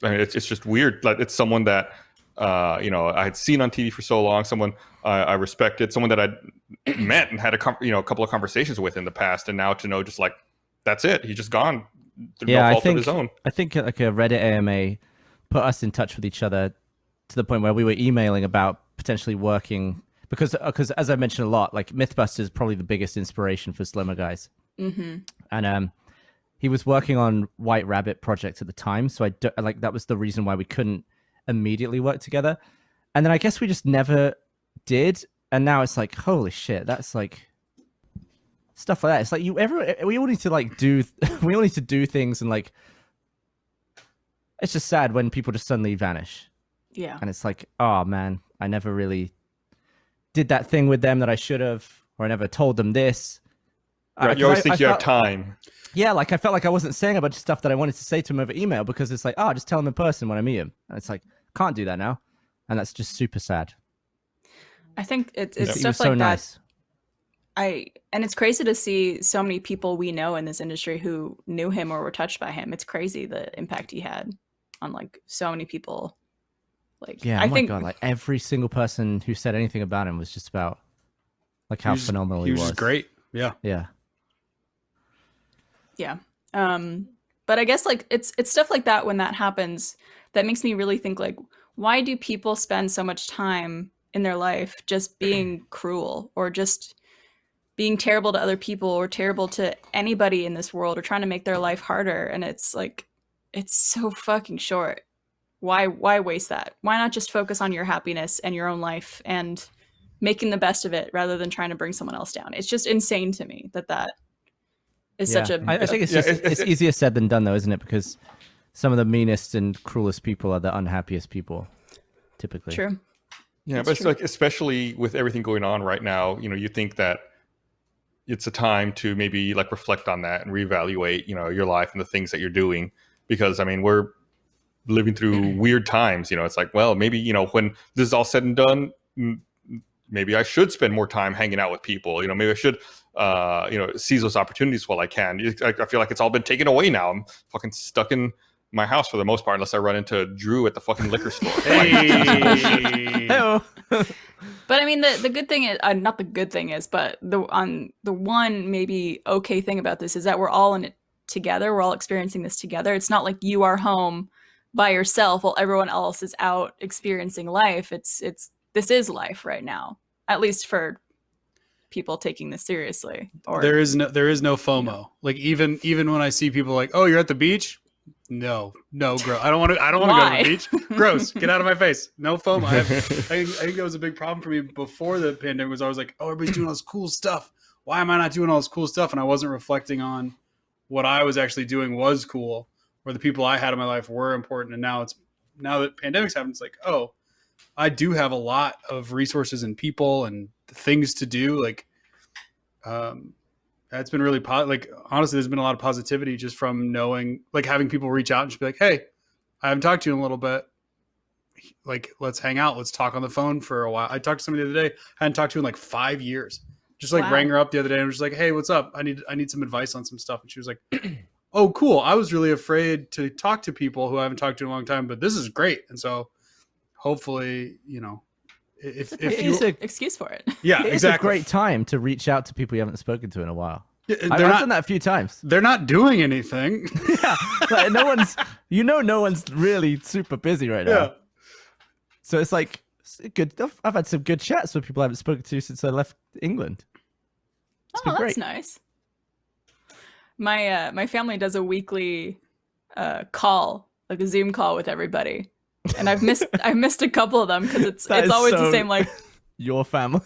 mean, it's just weird. Like, it's someone that I had seen on TV for so long, someone I respected, someone that I'd met and had a couple of conversations with in the past, and now to know just like that's it, he's just gone through no fault of his own. I think like a Reddit AMA put us in touch with each other to the point where we were emailing about potentially working, because as I mentioned a lot, like Mythbusters is probably the biggest inspiration for Slimmer Guys. Mm-hmm. And he was working on White Rabbit project at the time, so that was the reason why we couldn't immediately work together. And then I guess we just never did, and now it's like, holy shit, that's like stuff like that. It's like we all need to like do we all need to do things, and like it's just sad when people just suddenly vanish. Yeah. And it's like, oh man, I never really did that thing with them that I should have, or I never told them this. Right, you always think you have time. Yeah, like I felt like I wasn't saying a bunch of stuff that I wanted to say to him over email, because it's like, oh, just tell him in person when I meet him. And it's like, can't do that now. and that's just super sad. I think it's He stuff was so like that. nice. And it's crazy to see so many people we know in this industry who knew him or were touched by him. It's crazy the impact he had on like so many people. Like, Yeah, I my think God, like every single person who said anything about him was just about like how phenomenal he was. He was great. Yeah. Yeah. yeah. But I guess like it's stuff like that when that happens that makes me really think like, why do people spend so much time in their life just being cruel or just being terrible to other people or terrible to anybody in this world or trying to make their life harder? And it's like, it's so fucking short. Why waste that? Why not just focus on your happiness and your own life and making the best of it rather than trying to bring someone else down? It's just insane to me that is such a... I think it's easier said than done though, isn't it? Because some of the meanest and cruelest people are the unhappiest people, typically. True. Yeah, but it's like, especially with everything going on right now, you think that it's a time to maybe like reflect on that and reevaluate, your life and the things that you're doing. Because I mean, we're living through weird times. It's like, well, maybe, when this is all said and done, maybe I should spend more time hanging out with people. Maybe I should, seize those opportunities while I can. I feel like it's all been taken away now. I'm fucking stuck in my house for the most part, unless I run into Drew at the fucking liquor store. But I mean, the good thing is, not the good thing is, but the one maybe okay thing about this is that we're all in it together. We're all experiencing this together. It's not like you are home by yourself while everyone else is out experiencing life. This is life right now, at least for people taking this seriously. Or there is no FOMO. Like even when I see people like, oh, you're at the beach. No, gross. I don't want to go to the beach. Gross. Get out of my face. No FOMO. I think that was a big problem for me before the pandemic. Was I was like, oh, everybody's doing all this cool stuff. Why am I not doing all this cool stuff? And I wasn't reflecting on what I was actually doing was cool, or the people I had in my life were important. And now that pandemics happen, it's like, oh, I do have a lot of resources and people and things to do. Like, that's been really like, honestly, there's been a lot of positivity just from knowing, like having people reach out and just be like, hey, I haven't talked to you in a little bit. Like, let's hang out. Let's talk on the phone for a while. I talked to somebody the other day. I hadn't talked to in like 5 years. Just like rang her up the other day and was just like, hey, what's up? I need some advice on some stuff. And she was like, oh, cool. I was really afraid to talk to people who I haven't talked to in a long time, but this is great. And so hopefully, if you excuse for it. Yeah, it's exactly. a great time to reach out to people you haven't spoken to in a while. I've done that a few times. They're not doing anything. Yeah, like no one's really super busy right now. Yeah. So it's like good. I've had some good chats with people I haven't spoken to since I left England. It's been That's great. nice. My family does a weekly call, like a Zoom call with everybody. And I've missed a couple of them because it's always the same, like your family.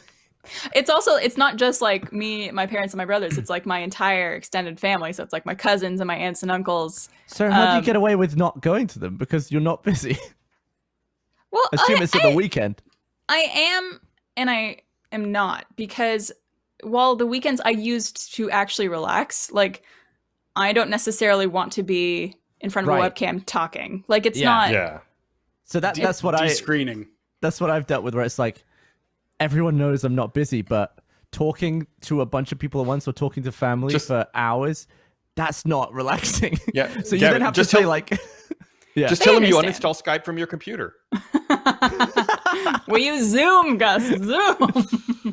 It's not just like me, my parents, and my brothers. It's like my entire extended family. So it's like my cousins and my aunts and uncles. So how do you get away with not going to them because you're not busy? Well, assume it's at the weekend. I am and I am not, because while the weekends I used to actually relax, like I don't necessarily want to be in front of a webcam talking. Like it's not. Yeah. So that's what screening. That's what I've dealt with, where it's like everyone knows I'm not busy, but talking to a bunch of people at once or talking to family for hours, that's not relaxing. Yeah. So you then have to say like, yeah. Just tell them you uninstall Skype from your computer. We use Zoom, Gus. Zoom.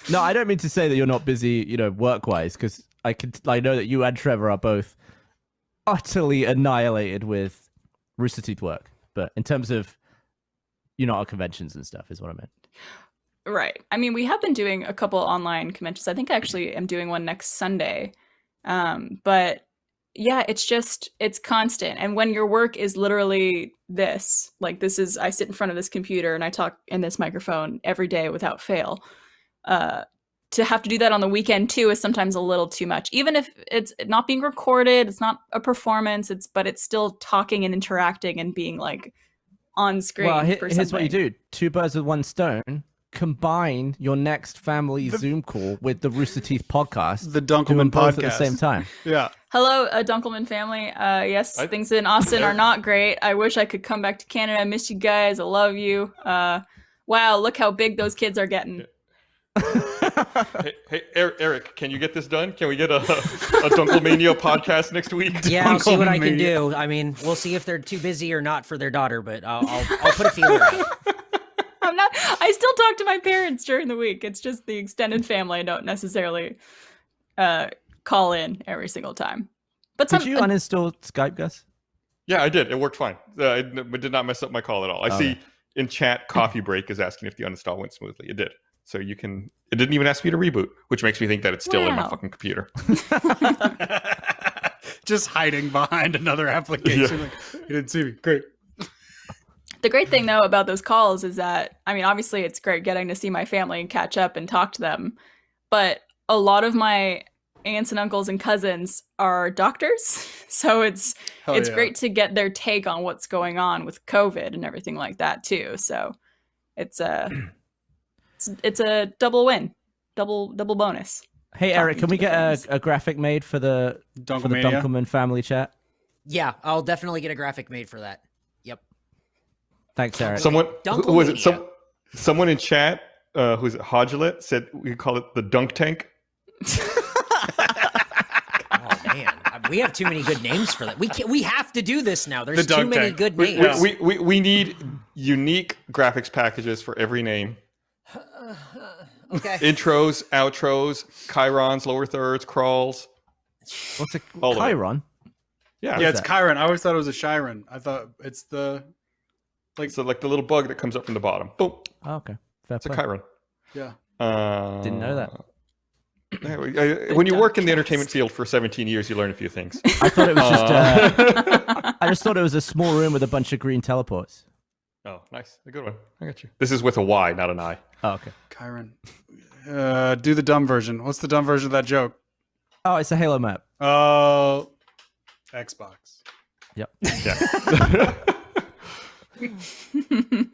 No, I don't mean to say that you're not busy, work-wise, because I know that you and Trevor are both utterly annihilated with Rooster Teeth work. But in terms of, at conventions and stuff is what I meant. Right. I mean, we have been doing a couple online conventions. I think I actually am doing one next Sunday. But yeah, it's constant. And when your work is literally this, like I sit in front of this computer and I talk in this microphone every day without fail. To have to do that on the weekend too is sometimes a little too much. Even if it's not being recorded, it's not a performance, but it's still talking and interacting and being like on screen. Well, here's what you do: 2 birds with 1 stone. combine your next family Zoom call with the Rooster Teeth podcast. The Do them Dunkelman both podcast at the same time. Yeah. Hello, Dunkelman family. Yes, things in Austin are not great. I wish I could come back to Canada. I miss you guys. I love you. Wow, look how big those kids are getting. Hey, Eric, can you get this done? Can we get a Dunkelmania podcast next week? Yeah, I'll see what I can Dunkelmania. do. I mean, we'll see if they're too busy or not for their daughter, but I'll put a feeler out. I'm not. I still talk to my parents during the week. It's just the extended family. I don't necessarily call in every single time. But Did you uninstall Skype, Gus? Yeah, I did. It worked fine. It did not mess up my call at all. I see in chat, Coffee Break is asking if the uninstall went smoothly. It did. So you can. It didn't even ask me to reboot, which makes me think that it's still in my Wow. fucking computer. Just hiding behind another application. Yeah. Like, you didn't see me. Great. The great thing, though, about those calls is that, I mean, obviously it's great getting to see my family and catch up and talk to them. But a lot of my aunts and uncles and cousins are doctors. So it's Hell yeah. great to get their take on what's going on with COVID and everything like that, too. So it's a double win, double bonus. Hey, Eric, can we get a graphic made for the Dunkelmania. Dunkelman family chat? Yeah, I'll definitely get a graphic made for that. Yep. Thanks, Eric. Someone who was it? Dunkelmania. Someone in chat, who's it? Hodgelet said we could call it the Dunk Tank. Oh man, we have too many good names for that. We have to do this now. There's The too dunk many tank. good We, names. we need unique graphics packages for every name. Okay. Intros, outros, chirons, lower thirds, crawls. What's a All of it. Chiron? Yeah, Yeah, it's it's Chiron. I always thought it was a Chiron. I thought it's the so like the little bug that comes up from the bottom. Boom, Oh, okay. Fair it's a play. chiron. yeah. Didn't know that. When you work in the entertainment field for 17 years, you learn a few things. I thought it was just. I just thought it was a small room with a bunch of green teleports. Oh, nice. A good one. I got you. This is with a Y, not an I. Oh, okay. Chiron. Do the dumb version. What's the dumb version of that joke? Oh, it's a Halo map. Oh, Xbox. Yep. Yeah.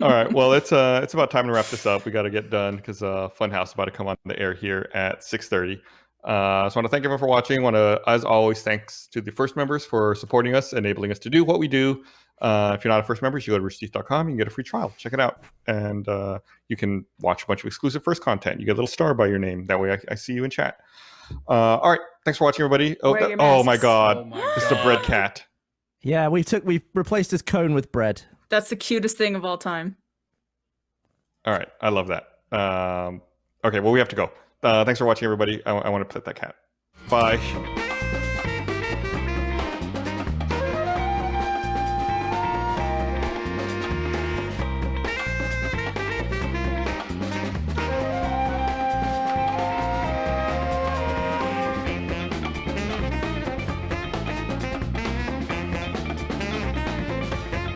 All right. Well, it's about time to wrap this up. We got to get done because Funhouse is about to come on the air here at 6:30. So I want to thank everyone for watching. Want to, as always, thanks to the first members for supporting us, enabling us to do what we do. If you're not a first member, you go to roosterteeth.com. You can get a free trial. Check it out, and you can watch a bunch of exclusive first content. You get a little star by your name. That way, I see you in chat. All right. Thanks for watching, everybody. Oh, Wear your oh my masks. God! Oh my It's the God. bread cat. Yeah, we replaced his cone with bread. That's the cutest thing of all time. All right. I love that. Okay. Well, we have to go. Thanks for watching, everybody. I want to pet that cat. Bye.